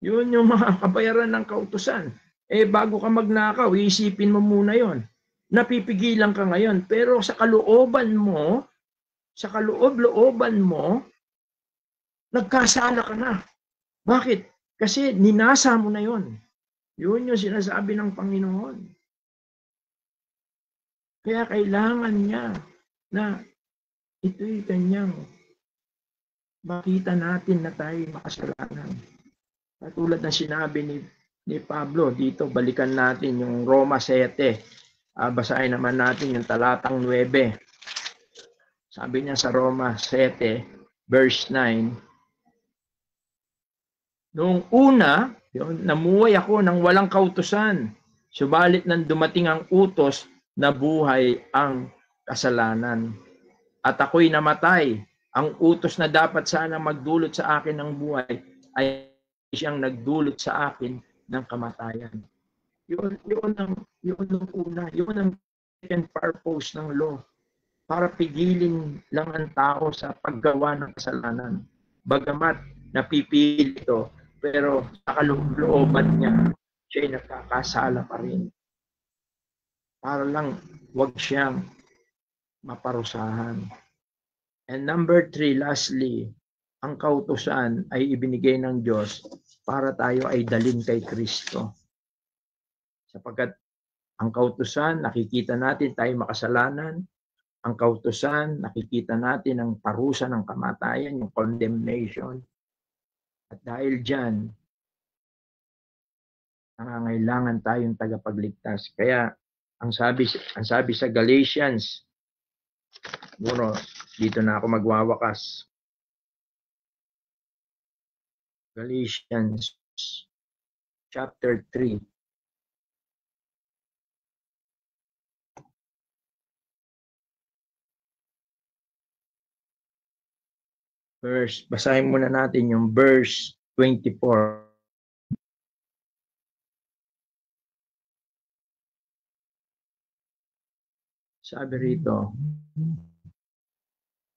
Speaker 6: Yun yung mga kabayaran ng kautusan. Eh, bago ka magnakaw, iisipin mo muna yon. Napipigilan ka ngayon. Pero sa kalooban mo, sa kaloob-looban mo, nagkasala ka na. Bakit? Kasi ninasa mo na yon. Yun yung sinasabi ng Panginoon. Kaya kailangan niya na ito'y kanyang makita natin na tayo makasalanan. Katulad ng sinabi ni Pablo dito, balikan natin yung Roma 7. Basahin naman natin yung talatang 9. Sabi niya sa Roma 7, verse 9, noong una, namuhay ako ng walang kautusan, subalit nang dumating ang utos, nabuhay ang kasalanan. At ako'y namatay. Ang utos na dapat sana magdulot sa akin ng buhay ay siyang nagdulot sa akin ng kamatayan. Yun ang una. Yun ang second purpose ng law. Para pigilin lang ang tao sa paggawa ng kasalanan. Bagamat napipili ito, pero sa kalooban niya, siya'y nakakasala pa rin. Para lang wag siyang maparusahan. And number 3, lastly, ang kautusan ay ibinigay ng Diyos para tayo ay dalhin kay Kristo. Sapagkat ang kautusan, nakikita natin tayo makasalanan. Ang kautusan, nakikita natin ang parusa ng kamatayan, yung condemnation. At dahil dyan, nangangailangan tayong tagapagligtas. Kaya ang sabi sa Galatians, siguro dito na ako magwawakas. Galatians chapter 3. Basahin muna natin yung verse 24. Sabi rito,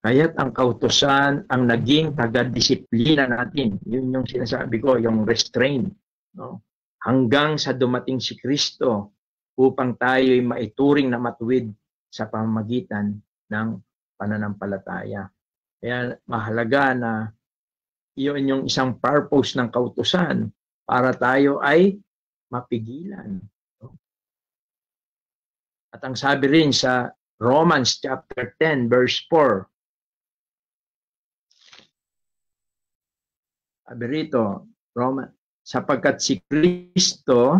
Speaker 6: kaya't ang kautusan ang naging taga-disiplina natin. Yun yung sinasabi ko, yung restraint. No? Hanggang sa dumating si Kristo upang tayo'y maituring na matuwid sa pamamagitan ng pananampalataya. Kaya mahalaga na yun yung isang purpose ng kautusan para tayo ay mapigilan. At ang sabi rin sa Romans chapter 10 verse 4, sabi rito, sapagkat si Kristo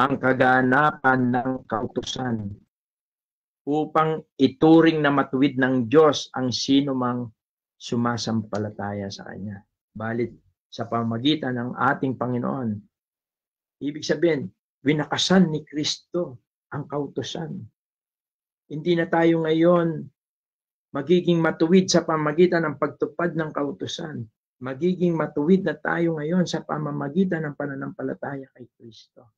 Speaker 6: ang kaganapan ng kautusan upang ituring na matuwid ng Diyos ang sino mang sumasampalataya sa Kanya. Balit sa pamamagitan ng ating Panginoon, ibig sabihin, winakasan ni Kristo ang kautusan. Hindi na tayo ngayon magiging matuwid sa pamamagitan ng pagtupad ng kautusan. Magiging matuwid na tayo ngayon sa pamamagitan ng pananampalataya kay Kristo.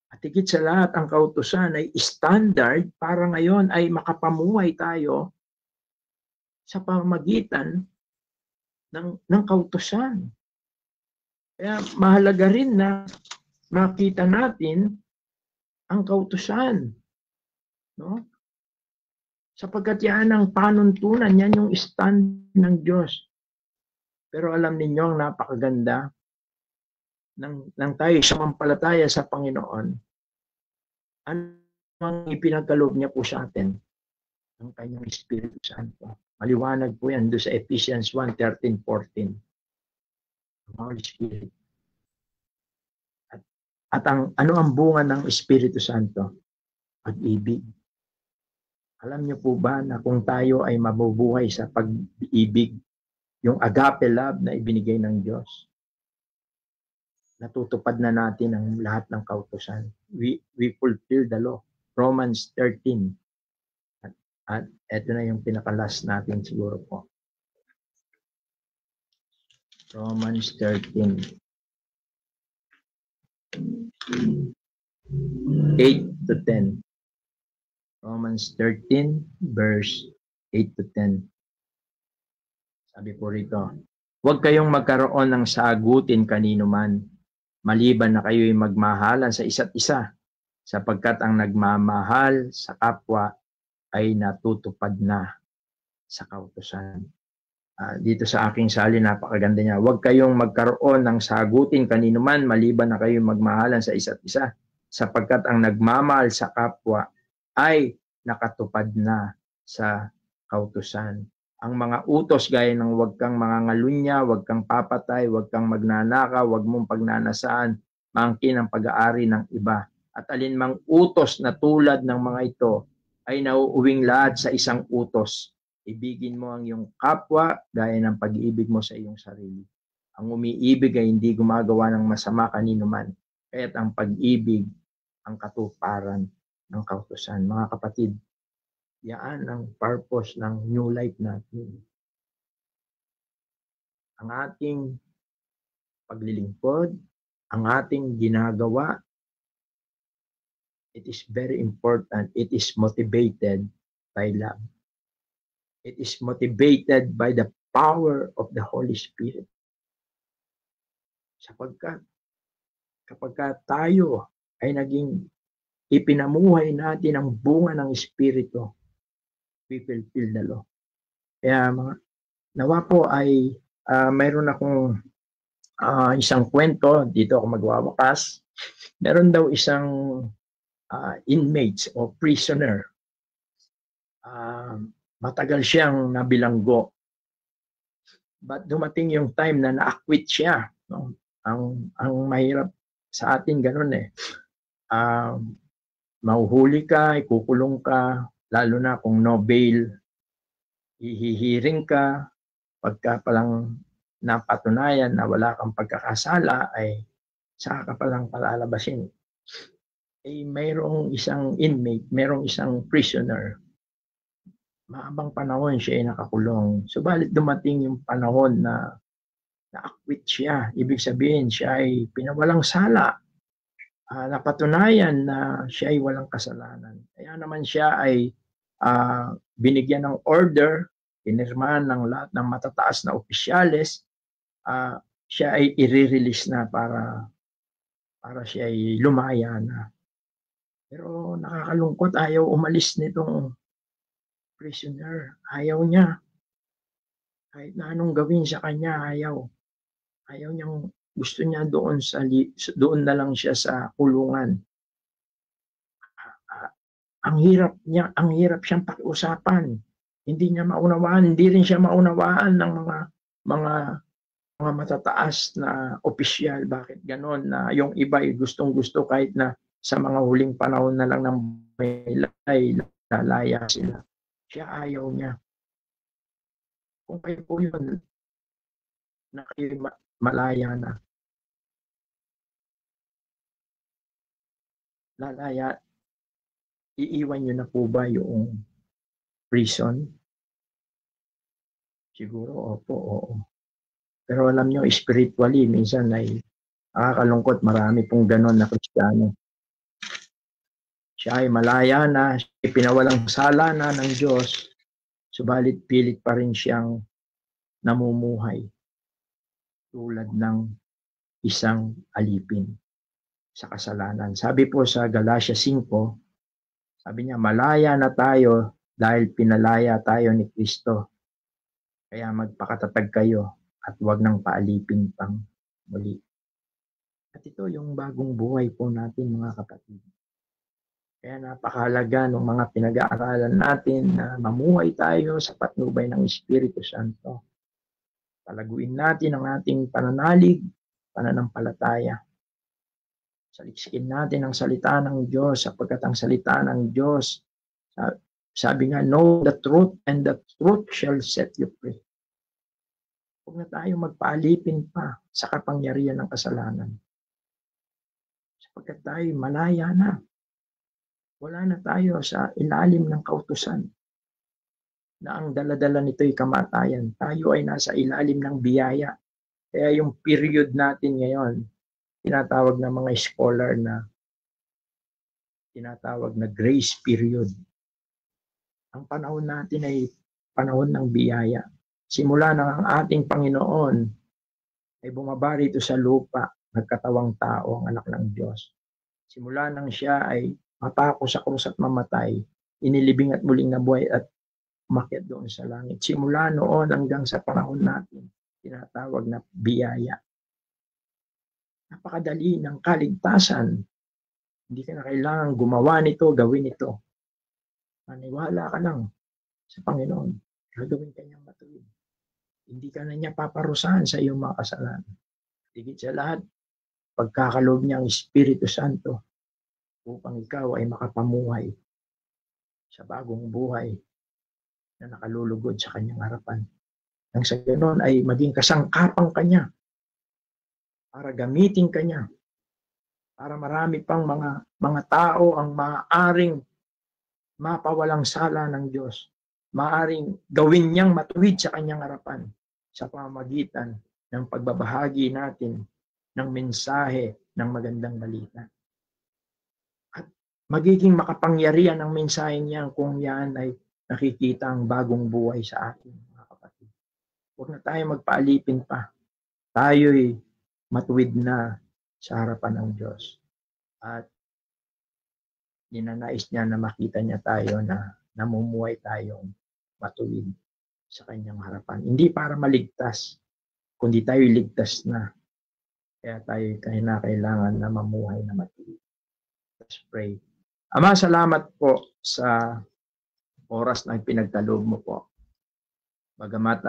Speaker 6: At higit sa lahat, ang kautusan ay standard para ngayon ay makapamuhay tayo sa pamamagitan ng kautusan. Kaya mahalaga rin na makita natin ang kautusan. No? Sapagkat yan ang panuntunan, yan yung stand ng Diyos. Pero alam ninyo, ang napakaganda nang tayo sumampalataya sa Panginoon, ang ipinagkaloob niya po sa atin, ang kanyang Espiritu Santo. Maliwanag po yan doon sa Ephesians 1:13-14. Holy Spirit. At ano ang bunga ng Espiritu Santo? Pag-ibig. Alam niyo po ba na kung tayo ay mabubuhay sa pag-ibig, yung agape love na ibinigay ng Diyos, natutupad na natin ang lahat ng kautusan. We fulfill the law. Romans 13. At ito na yung pinaka-last natin siguro po. Romans 13. 8-10. Romans 13 verse 8-10. Sabi po rito, huwag kayong magkaroon ng sagutin kanino man, maliban na kayo'y magmahalan sa isa't isa, sapagkat ang nagmamahal sa kapwa ay natutupad na sa kautusan. Dito sa aking salin, napakaganda niya. Huwag kayong magkaroon ng sagutin kanino man, maliban na kayo'y magmahalan sa isa't isa, sapagkat ang nagmamahal sa kapwa ay nakatupad na sa kautusan. Ang mga utos gaya ng huwag kang mangangalunya, huwag kang papatay, huwag kang magnanakaw, huwag mong pagnanasaan, maangkin ang pag-aari ng iba. At alinmang utos na tulad ng mga ito ay nauuwing lahat sa isang utos. Ibigin mo ang iyong kapwa gaya ng pag-ibig mo sa iyong sarili. Ang umiibig ay hindi gumagawa ng masama kanino man, kaya't ang pag-ibig ang katuparan ng kautusan. Mga kapatid, yan ang purpose ng new life natin. Ang ating paglilingkod, ang ating ginagawa, it is very important. It is motivated by love. It is motivated by the power of the Holy Spirit. Sapagkat kapag tayo ay naging ipinamuhay natin ang bunga ng Espiritu, we fulfill the law. Kaya nawa po ay mayroon akong isang kwento, dito ako magwawakas. Meron daw isang inmates o prisoner. Matagal siyang nabilanggo. But dumating yung time na na-acquit siya. No? Ang mahirap sa atin ganun eh. Mahuhuli ka, ikukulong ka, lalo na kung no bail, hihiring ka, pagka palang napatunayan na wala kang pagkakasala, ay saka ka palang palalabasin. Eh, mayroong isang inmate, mayroong isang prisoner, mahabang panahon siya ay nakakulong. Subalit dumating yung panahon na na-acquit siya. Ibig sabihin siya ay pinawalang sala. Napatunayan na siya ay walang kasalanan. Kaya naman siya ay binigyan ng order, pinirmahan ng lahat ng matataas na opisyales, siya ay i-release na para siya ay lumaya na. Pero nakakalungkot, ayaw umalis nitong prisoner. Ayaw niya. Kahit na anong gawin sa kanya, ayaw. Ayaw niyang, gusto niya doon na lang siya sa kulungan. Ang hirap siyang pakiusapan. Hindi niya maunawaan, hindi rin siya maunawaan ng mga matataas na opisyal. Bakit ganon na yung iba ay gustong-gusto kahit na sa mga huling panahon na lang ng may lalaya sila. Siya ayaw niya. Kung kayo po yun, na kayo malaya na. Lalaya, iiwan nyo na po ba yung prison? Siguro, opo, oo. Pero alam nyo, spiritually, minsan ay nakakalungkot, marami pong ganon na Kristiyano. Siya ay malaya na, ipinawalang sala na ng Diyos, subalit pilit pa rin siyang namumuhay tulad ng isang alipin sa kasalanan. Sabi po sa Galatia 5, sabi niya, malaya na tayo dahil pinalaya tayo ni Kristo. Kaya magpakatatag kayo at huwag nang paalipin pang muli. At ito yung bagong buhay po natin, mga kapatid. Kaya napakahalaga ng mga pinag-aaralan natin na mamuhay tayo sa patnubay ng Espiritu Santo. Palaguin natin ang ating pananalig, pananampalataya. Saliksikin natin ang salita ng Diyos sapagkat ang salita ng Diyos, sabi nga, know the truth and the truth shall set you free. Huwag na tayo magpaalipin pa sa kapangyarihan ng kasalanan. Sapagkat tayo malaya na. Wala na tayo sa ilalim ng kautusan na ang daladala nito'y kamatayan. Tayo ay nasa ilalim ng biyaya. Kaya yung period natin ngayon, tinatawag ng mga scholar na tinatawag na grace period. Ang panahon natin ay panahon ng biyaya. Simula ng ang ating Panginoon ay bumaba rito sa lupa, nagkatawang tao ang anak ng Diyos. Simula nang siya ay mapako sa krus at mamatay, inilibing at muling nabuhay at umakyat doon sa langit. Simula noon hanggang sa panahon natin, tinatawag na biyaya. Napakadali ng kaligtasan. Hindi ka na kailangan gumawa nito, gawin ito. Maniwala ka lang sa Panginoon. Gagawin ka niyang matuwid. Hindi ka na niya paparusahan sa iyong mga kasalanan. Higit sa lahat, pagkakaloob niya ang Espiritu Santo upang ikaw ay makapamuhay sa bagong buhay na nakalulugod sa kanyang harapan. Nang sa ganoon ay maging kasangkapang kanya para gamitin kanya para marami pang mga tao ang maaaring mapawalang sala ng Diyos. Maaaring gawin niyang matuwid sa kanyang harapan sa pamamagitan ng pagbabahagi natin ng mensahe ng magandang balita. Magiging makapangyarihan ang mensahe niya kung yan ay nakikita ang bagong buhay sa atin, mga kapatid. Huwag na tayo magpaalipin pa. Tayo'y matuwid na sa harapan ng Diyos. At ninanais niya na makita niya tayo na namumuhay tayong matuwid sa kanyang harapan. Hindi para maligtas, kundi tayo'y ligtas na. Kaya tayo kailangan na mamuhay na matuwid. Let's pray. Ama, salamat po sa oras na pinagkaloob mo po. Bagamat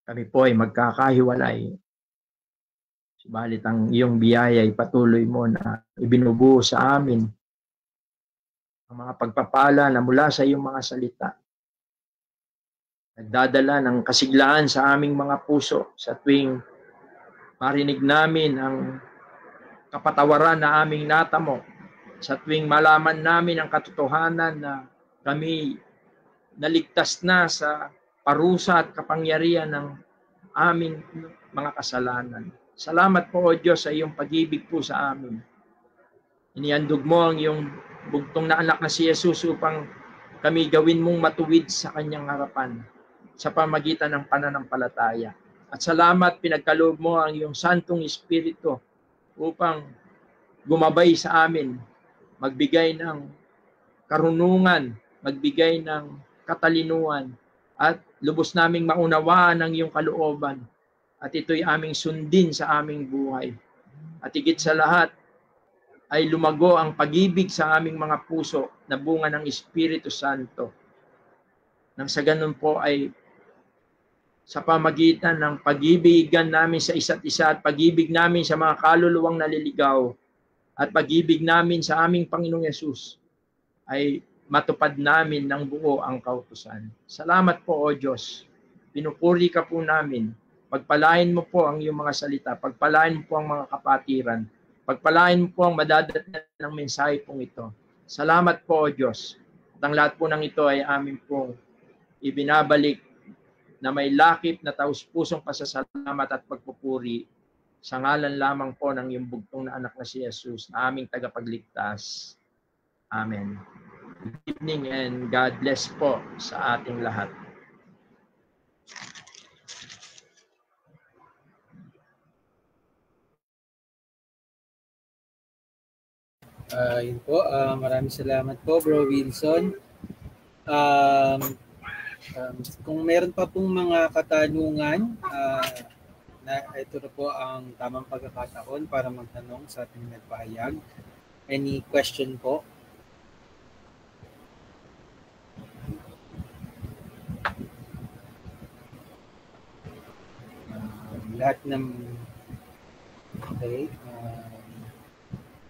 Speaker 6: kami po ay magkakahiwalay. Subalit ang iyong biyaya ay patuloy mo na ibinubuo sa amin ang mga pagpapala na mula sa iyong mga salita. Nagdadala ng kasiglaan sa aming mga puso sa tuwing marinig namin ang kapatawaran na aming natamo, sa tuwing malaman namin ang katotohanan na kami naligtas na sa parusa at kapangyarihan ng aming mga kasalanan. Salamat po, O Diyos, sa iyong pag-ibig po sa amin. Inihandog mo ang iyong bugtong na anak na si Jesus upang kami gawin mong matuwid sa kanyang harapan sa pamagitan ng pananampalataya. At salamat, pinagkaloob mo ang iyong Santong Espiritu upang gumabay sa amin, magbigay ng karunungan, magbigay ng katalinuhan, at lubos naming maunawaan ang iyong kalooban. At ito'y aming sundin sa aming buhay. At higit sa lahat, ay lumago ang pag-ibig sa aming mga puso na bunga ng Espiritu Santo. Nang sa ganun po ay sa pamagitan ng pag-ibigan namin sa isa't isa at pag-ibig namin sa mga kaluluwang naliligaw at pag-ibig namin sa aming Panginoong Yesus ay matupad namin ng buo ang kautusan. Salamat po, O Diyos. Pinupuri ka po namin. Pagpalain mo po ang iyong mga salita. Pagpalain mo po ang mga kapatiran. Pagpalain mo po ang madadatnan ng mensahe pong ito. Salamat po, O Diyos. At ang lahat po ng ito ay amin pong ibinabalik na may lakip na taus-pusong pasasalamat at pagpupuri sa ngalan lamang po ng iyong bugtong na anak na si Jesus, na aming tagapagligtas. Amen. Good evening and God bless po sa ating lahat.
Speaker 2: Yun po, maraming salamat po, Bro Wilson. Kung meron pa pong mga katanungan, na ito na po ang tamang pagkakataon para magtanong sa ating nagpahayag. Any question po? Lahat ng okay.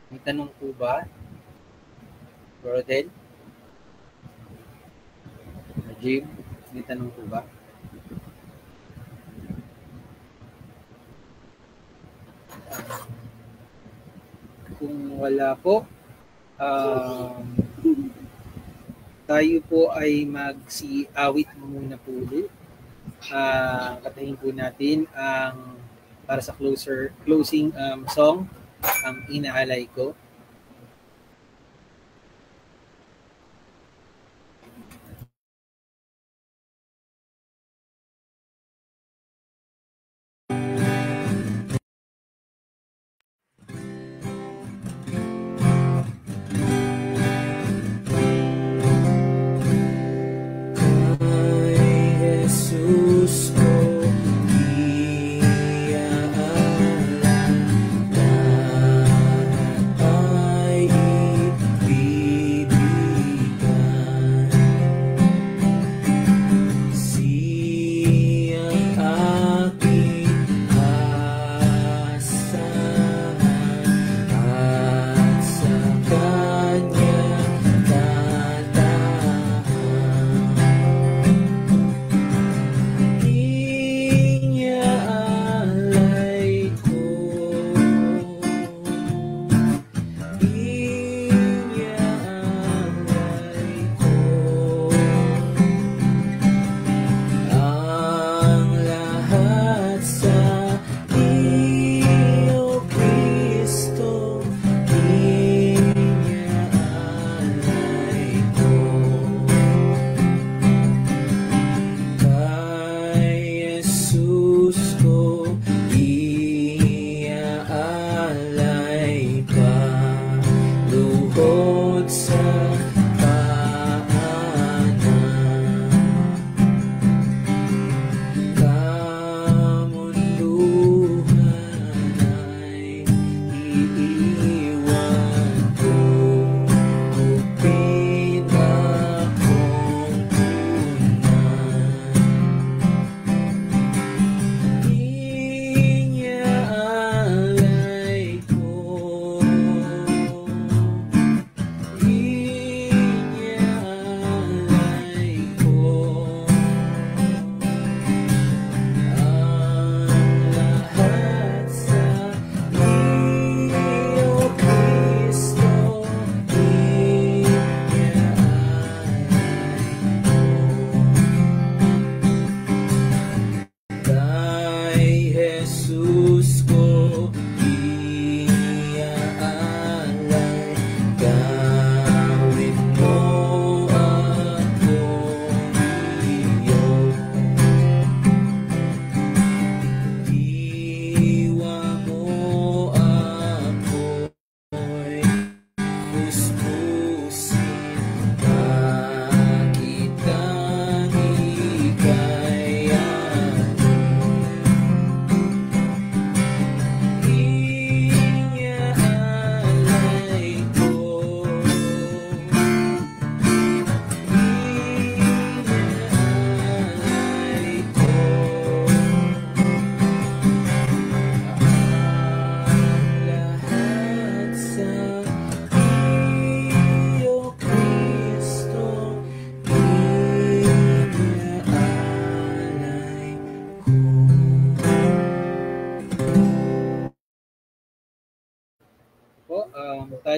Speaker 2: May tanong po ba? Rodel? Jim? May tanong po ba? Kung wala po, tayo po ay magsi-awit muna po ulit. Katahin po natin ang para sa closing song, ang Inaalay Ko.
Speaker 8: Jesus ko iaalala lahat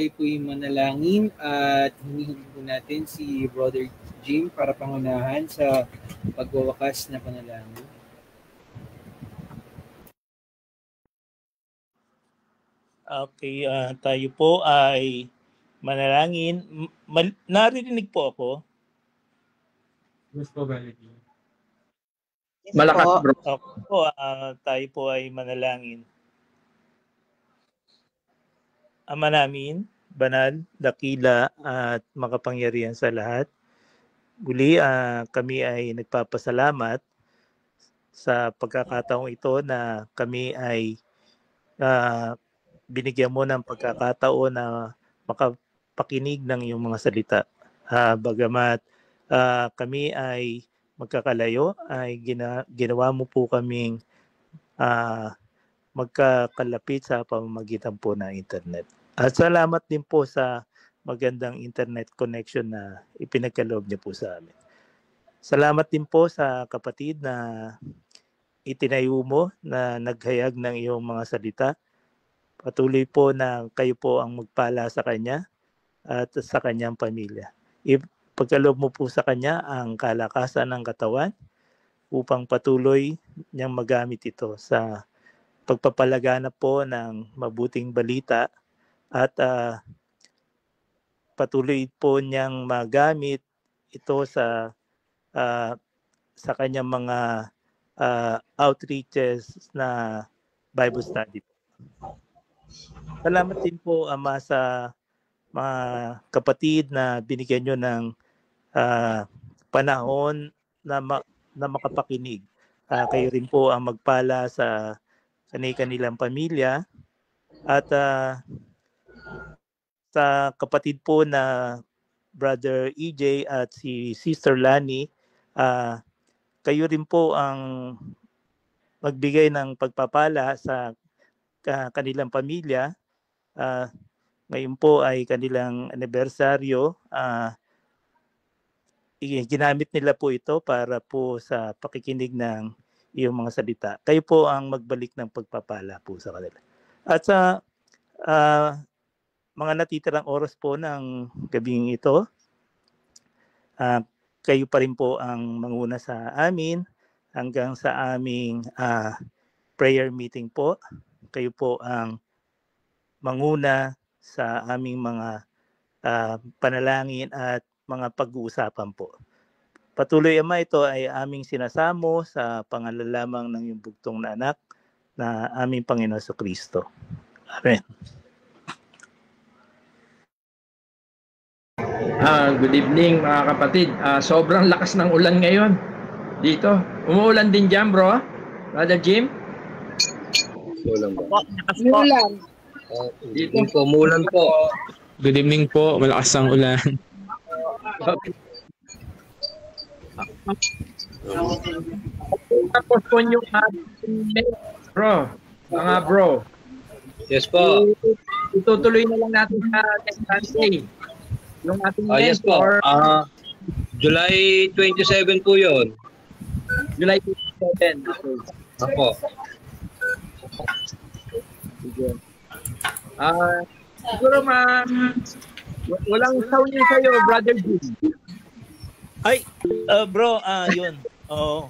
Speaker 2: tayo po'y manalangin at hinihiling po natin si Brother Jim para pangunahan sa pagwawakas na panalangin.
Speaker 1: Okay, tayo po ay manalangin. Naririnig po ako?
Speaker 7: Yes po, Brother Jim.
Speaker 6: Malakas, bro.
Speaker 1: Okay po, tayo po ay manalangin. Ama namin, banal, dakila at makapangyarihan sa lahat. Muli, kami ay nagpapasalamat sa pagkakataong ito na kami ay binigyan mo ng pagkakataon na makapakinig ng iyong mga salita. Bagamat kami ay magkakalayo, ay ginawa mo po kaming magkakalapit sa pamamagitan po ng internet. At salamat din po sa magandang internet connection na ipinagkaloob niyo po sa amin. Salamat din po sa kapatid na itinayo mo na naghayag ng iyong mga salita. Patuloy po na kayo po ang magpala sa kanya at sa kanyang pamilya. Ipagkaloob mo po sa kanya ang kalakasan ng katawan upang patuloy niyang magamit ito sa pagpapalaganap po ng mabuting balita at patuloy po niyang magamit ito sa kanyang mga outreaches na Bible study. Salamat din po, Ama, sa mga kapatid na binigyan nyo ng panahon na makapakinig. Kayo rin po ang magpala sa kanilang pamilya at sa kapatid po na Brother EJ at si Sister Lani, kayo rin po ang magbigay ng pagpapala sa kanilang pamilya. Ngayon po ay kanilang anibersaryo. Ginamit nila po ito para po sa pakikinig ng iyong mga salita. Kayo po ang magbalik ng pagpapala po sa kanila. At sa mga natitirang oras po ng gabing ito, kayo pa rin po ang manguna sa amin hanggang sa aming prayer meeting po. Kayo po ang manguna sa aming mga panalangin at mga pag-uusapan po. Patuloy, Ama, ito ay aming sinasamo sa pangalan lamang ng iyong bugtong na anak na aming Panginoon Kristo. Amen.
Speaker 6: Good evening mga kapatid. Sobrang lakas ng ulan ngayon dito. Umuulan din dyan, bro. Brother Jim?
Speaker 5: Ulan ba?
Speaker 4: Ulan.
Speaker 5: Dito po, umulan po.
Speaker 7: Good evening po. Malakas ang ulan.
Speaker 6: Tapos po yung bro.
Speaker 5: Yes po.
Speaker 6: Itutuloy na lang natin sa next Sunday. Yung ating
Speaker 5: Yes po. July 27 po yun.
Speaker 6: July 27.
Speaker 5: Ako.
Speaker 6: Siguro walang sound yun sa'yo, Brother Jim.
Speaker 1: Ay, bro, yun. Oo.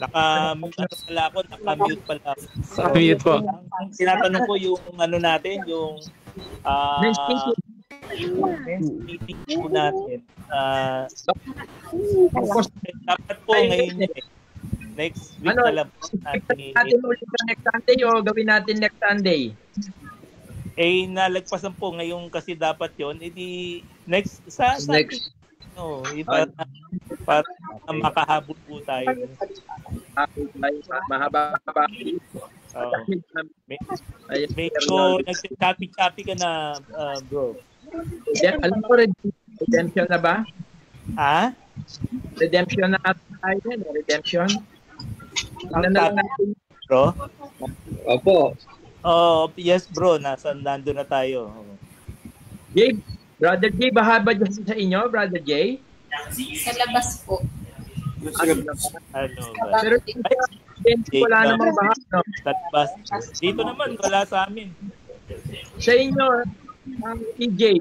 Speaker 1: Naka-mute pala ako.
Speaker 7: Naka-mute po.
Speaker 1: Ang tinatanong ko yung natin, yung meeting po natin. Dapat po ngayon next week na lang po
Speaker 6: natin ulit next Sunday o gawin natin next Sunday?
Speaker 1: Nalagpasan po ngayon kasi dapat yon. Next para makahabol po tayo.
Speaker 6: Mahaba pa.
Speaker 1: Medyo nagsasapi-sapi ka na, bro.
Speaker 6: Alam ko, redemption na ba?
Speaker 1: Ha?
Speaker 6: Redemption na tayo. Redemption.
Speaker 1: Bro?
Speaker 5: Opo.
Speaker 1: Yes, bro. Nandun na tayo.
Speaker 6: Jay, Brother Jay, bahaba dyan sa inyo, Brother Jay?
Speaker 4: Sa labas po.
Speaker 1: Pero
Speaker 6: wala namang baha, no?
Speaker 1: Dito naman, wala sa amin.
Speaker 6: Sa inyo, EJ,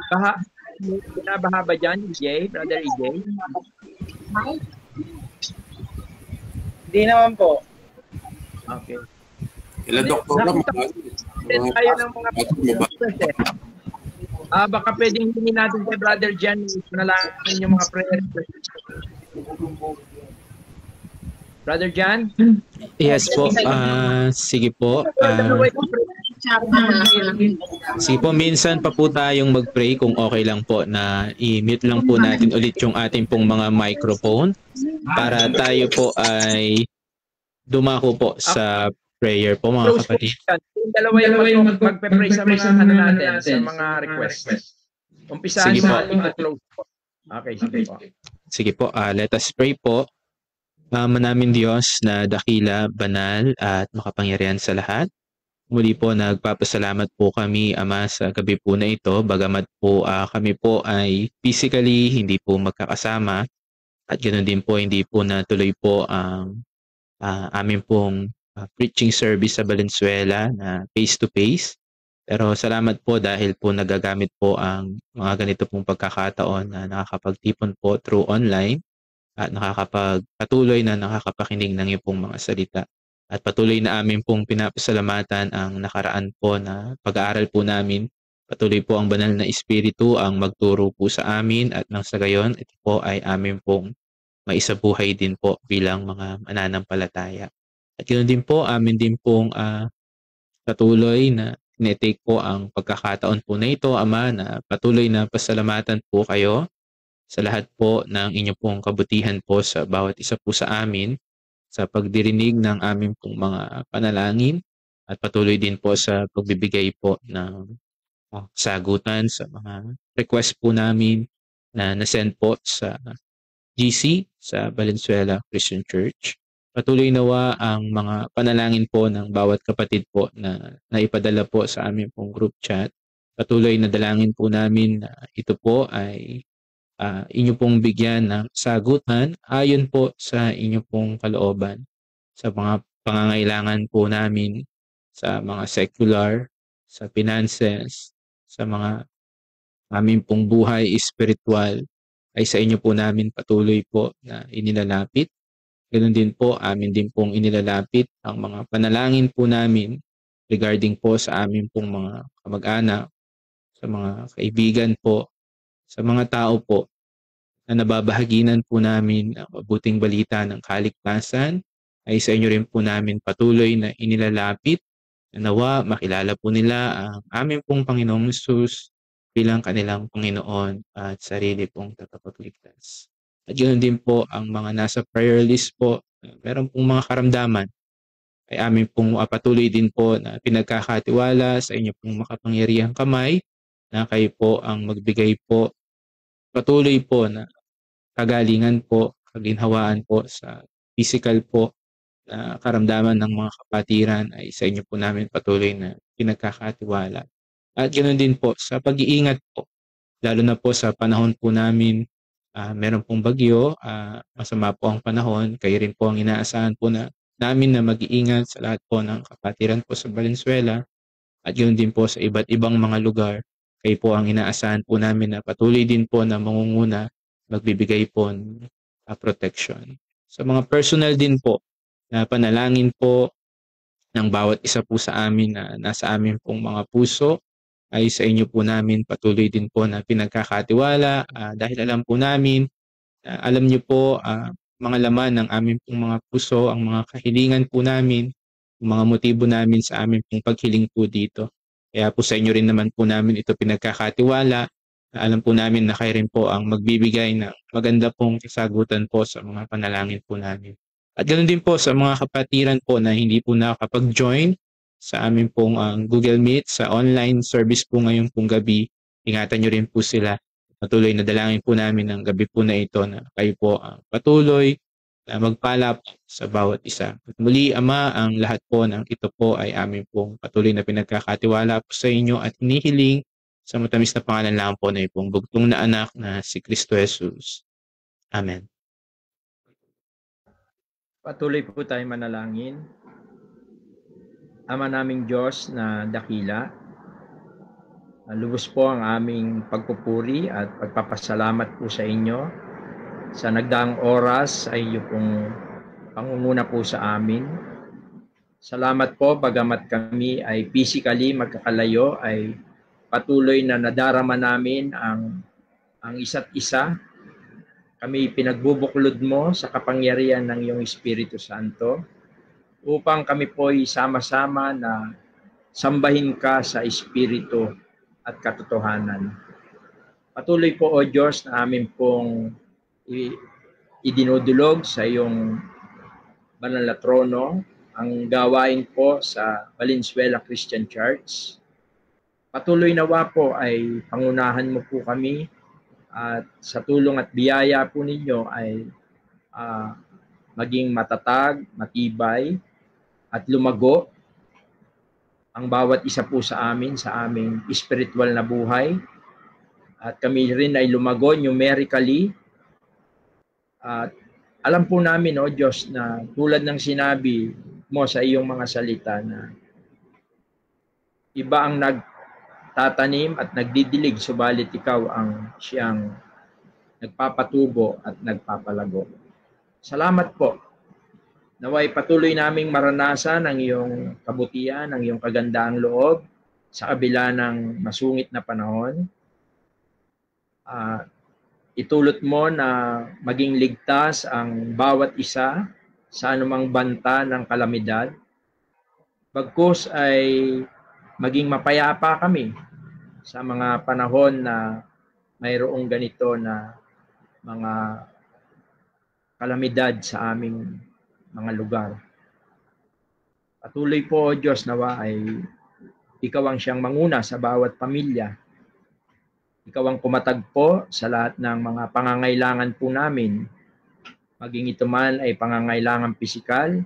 Speaker 6: binabaha ba dyan, EJ? Brother EJ?
Speaker 2: Hindi naman po.
Speaker 6: Okay.
Speaker 9: Kila doktor lang.
Speaker 6: Tayo ng mga baka pwedeng hingin natin kay Brother Jan panalangin yung mga prayer. Brother Jan?
Speaker 7: Yes po. Sige po. Sige po, minsan pa po tayong mag-pray kung okay lang po na i-mute lang po natin ulit yung ating pong mga microphone para tayo po ay dumako po sa prayer po mga kapatid.
Speaker 6: Yung dalawa yung magpe-pray sa mga ano natin, sa mga request. Umpisahan sa ating close po. Okay, sige po.
Speaker 7: Sige po, let us pray po. Ama namin Diyos na dakila, banal at makapangyarihan sa lahat. Muli po nagpapasalamat po kami Ama sa gabi po na ito bagamat po kami po ay physically hindi po magkakasama at ganoon din po hindi po natuloy po ang amin pong preaching service sa Valenzuela na face to face. Pero salamat po dahil po nagagamit po ang mga ganito pong pagkakataon na nakakapagtipon po through online at patuloy na nakakapakinig ng iyong pong mga salita. At patuloy na amin pong pinapasalamatan ang nakaraan po na pag-aaral po namin. Patuloy po ang banal na Espiritu ang magturo po sa amin at nang sa gayon, ito po ay amin pong maisabuhay din po bilang mga mananampalataya. At yun din po, amin din pong patuloy na tinitake po ang pagkakataon po na ito, Ama, na patuloy na pasalamatan po kayo sa lahat po ng inyong pong kabutihan po sa bawat isa po sa amin, sa pagdirinig ng aming pong mga panalangin at patuloy din po sa pagbibigay po ng sagutan sa mga request po namin na nasend po sa GC sa Valenzuela Christian Church. Patuloy nawa ang mga panalangin po ng bawat kapatid po na naipadala po sa aming pong group chat. Patuloy na dalangin po namin na ito po ay inyo pong bigyan ng sagutan ayon po sa inyo pong kalooban sa mga pangangailangan po namin sa mga secular, sa finances, sa mga aming pong buhay espiritual ay sa inyo po namin patuloy po na inilalapit. Ganoon din po, amin din pong inilalapit ang mga panalangin po namin regarding po sa amin pong mga kamag-anak, sa mga kaibigan po, sa mga tao po na nababahaginan po namin ang mabuting balita ng kaligtasan ay sa inyo rin po namin patuloy na inilalapit na nawa makilala po nila ang aming pong Panginoong Hesus bilang kanilang Panginoon at sarili pong tagapagligtas. At yun din po ang mga nasa prayer list po, meron pong mga karamdaman ay amin pong patuloy din po na pinagkakatiwala sa inyo pong makapangyarihang kamay na kayo po ang magbigay po patuloy po na kagalingan po, kaginhawaan po sa physical po na karamdaman ng mga kapatiran ay sa inyo po namin patuloy na pinagkakatiwala. At ganoon din po sa pag-iingat po, lalo na po sa panahon po namin, meron pong bagyo, masama po ang panahon, kayo rin po ang inaasahan po namin na mag-iingat sa lahat po ng kapatiran po sa Valenzuela at ganoon din po sa iba't ibang mga lugar. Kayo po ang inaasahan po namin na patuloy din po na mangunguna, magbibigay po ng protection. Sa mga personal din po na panalangin po ng bawat isa po sa amin na nasa amin pong mga puso ay sa inyo po namin patuloy din po na pinagkakatiwala dahil alam po namin, alam niyo po mga laman ng aming pong mga puso, ang mga kahilingan po namin, mga motibo namin sa aming pong paghiling po dito. Kaya po sa inyo rin naman po namin ito pinagkakatiwala. Alam po namin na kayo rin po ang magbibigay ng maganda pong kasagutan po sa mga panalangin po namin. At ganoon din po sa mga kapatiran po na hindi po nakakapag-join sa amin pong Google Meet, sa online service po ngayon pong gabi. Ingatan nyo rin po sila. Patuloy na dalangin po namin ng gabi po na ito na kayo po ang patuloy na magpala sa bawat isa. At muli, Ama, ang lahat po ng ito po ay amin pong patuloy na pinagkakatiwala po sa inyo at hinihiling sa matamis na pangalan lang po na ipong bugtong na anak na si Kristo Jesus. Amen.
Speaker 6: Patuloy po tayo manalangin. Ama naming Diyos na dakila, Lubos po ang aming pagpupuri at pagpapasalamat po sa inyo sa nagdaang oras ay inyo pong pangunguna po sa amin. Salamat po bagamat kami ay physically magkakalayo ay patuloy na nadarama namin ang isa't isa. Kami pinagbubuklod mo sa kapangyarihan ng iyong Espiritu Santo upang kami po ay sama-sama na sambahin ka sa Espiritu at katotohanan. Patuloy po, O Diyos, na amin pong idinudulog sa iyong banal na trono ang gawain po sa Valenzuela Christian Church. Patuloy nawa po ay pangunahan mo po kami at sa tulong at biyaya po ninyo ay maging matatag, matibay at lumago ang bawat isa po sa aming spiritual na buhay. At kami rin ay lumago numerically. At alam po namin, O Diyos, na tulad ng sinabi mo sa iyong mga salita na iba ang nagtatanim at nagdidilig, subalit ikaw ang siyang nagpapatubo at nagpapalago. Salamat po. Naway patuloy naming maranasan ang iyong kabutihan, ang iyong kagandaang loob sa kabila ng masungit na panahon. Itulot mo na maging ligtas ang bawat isa sa anumang banta ng kalamidad. Bagkus ay maging mapayapa kami sa mga panahon na mayroong ganito na mga kalamidad sa aming mga lugar. Patuloy po, O Diyos, nawa ay ikaw ang siyang manguna sa bawat pamilya. Ikaw ang kumatagpo sa lahat ng mga pangangailangan po namin. Maging ito man ay pangangailangan pisikal,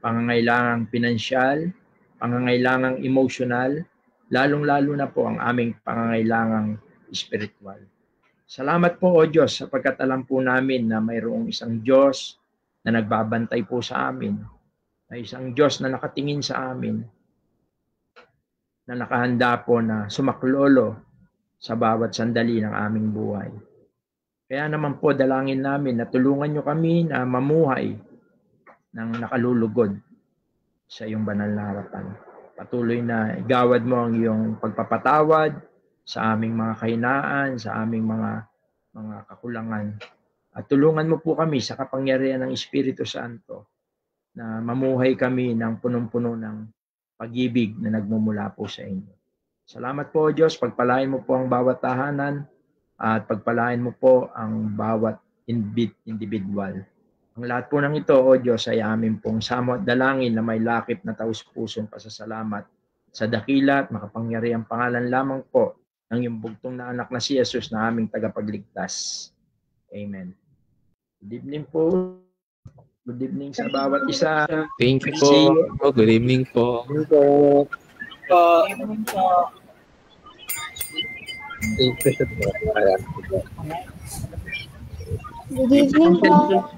Speaker 6: pangangailangan pinansyal, pangangailangan emosyonal, lalong-lalo na po ang aming pangangailangan spiritual. Salamat po, O Diyos, sapagkat alam po namin na mayroong isang Diyos na nagbabantay po sa amin, na isang Diyos na nakatingin sa amin, na nakahanda po na sumaklolo sa bawat sandali ng aming buhay. Kaya naman po dalangin namin na tulungan nyo kami na mamuhay ng nakalulugod sa iyong banal na harapan. Patuloy na igawad mo ang iyong pagpapatawad sa aming mga kahinaan, sa aming mga kakulangan. At tulungan mo po kami sa kapangyarihan ng Espiritu Santo na mamuhay kami ng punong-puno ng pag-ibig na nagmumula po sa inyo. Salamat po, Diyos. Pagpalain mo po ang bawat tahanan at pagpalain mo po ang bawat individual. Ang lahat po ng ito, O Diyos, ay amin pong samo at dalangin na may lakip na taus-pusong pasasalamat sa dakila at makapangyarihang pangalan lamang po ng iyong bugtong na anak na si Jesus na aming tagapagligtas. Amen. Good evening po. Good evening sa bawat isa.
Speaker 7: Thank you po. Good evening po.
Speaker 4: Good evening po.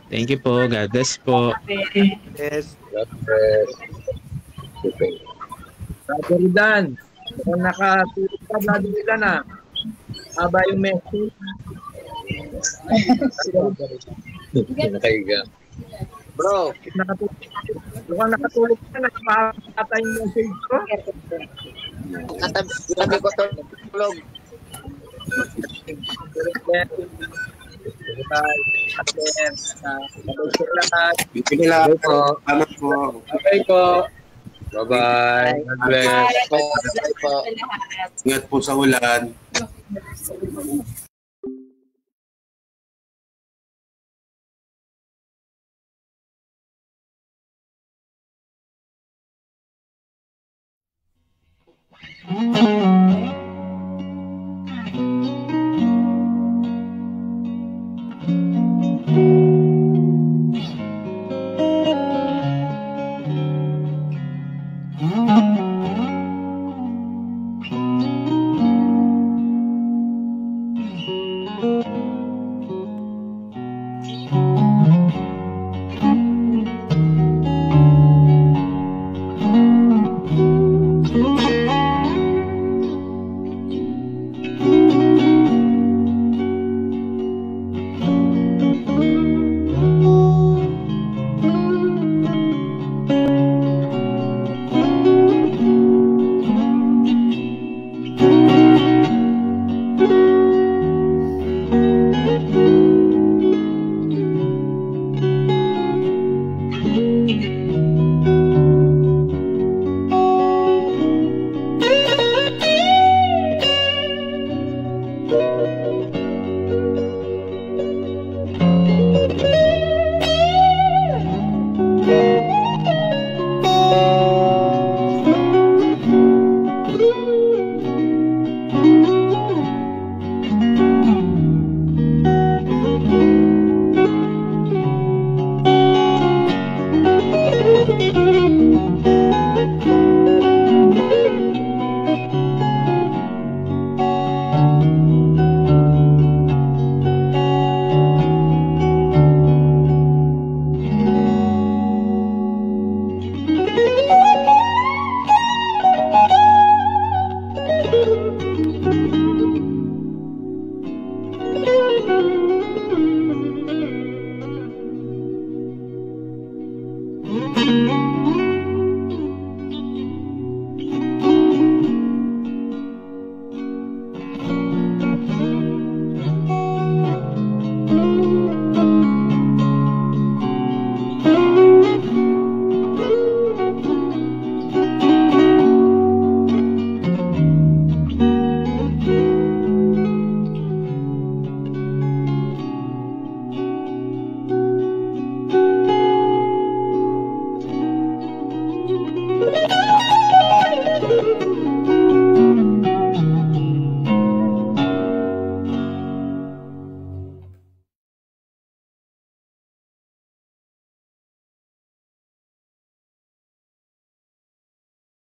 Speaker 7: Thank you po. God bless po.
Speaker 1: Yes.
Speaker 5: God bless.
Speaker 6: Brother Dan, kung nakatulog ka, Brother Dan na. Haba yung message.
Speaker 5: Nakahiga.
Speaker 6: Bro, mukhang nakatulog ka, nakapakata yung message ko.
Speaker 10: Sabi ko tulog.
Speaker 9: Bibili lang po. Ano po?
Speaker 5: Okay po. Bye-bye. God bless.
Speaker 9: Ingat po sa ulan.
Speaker 8: Panginoon.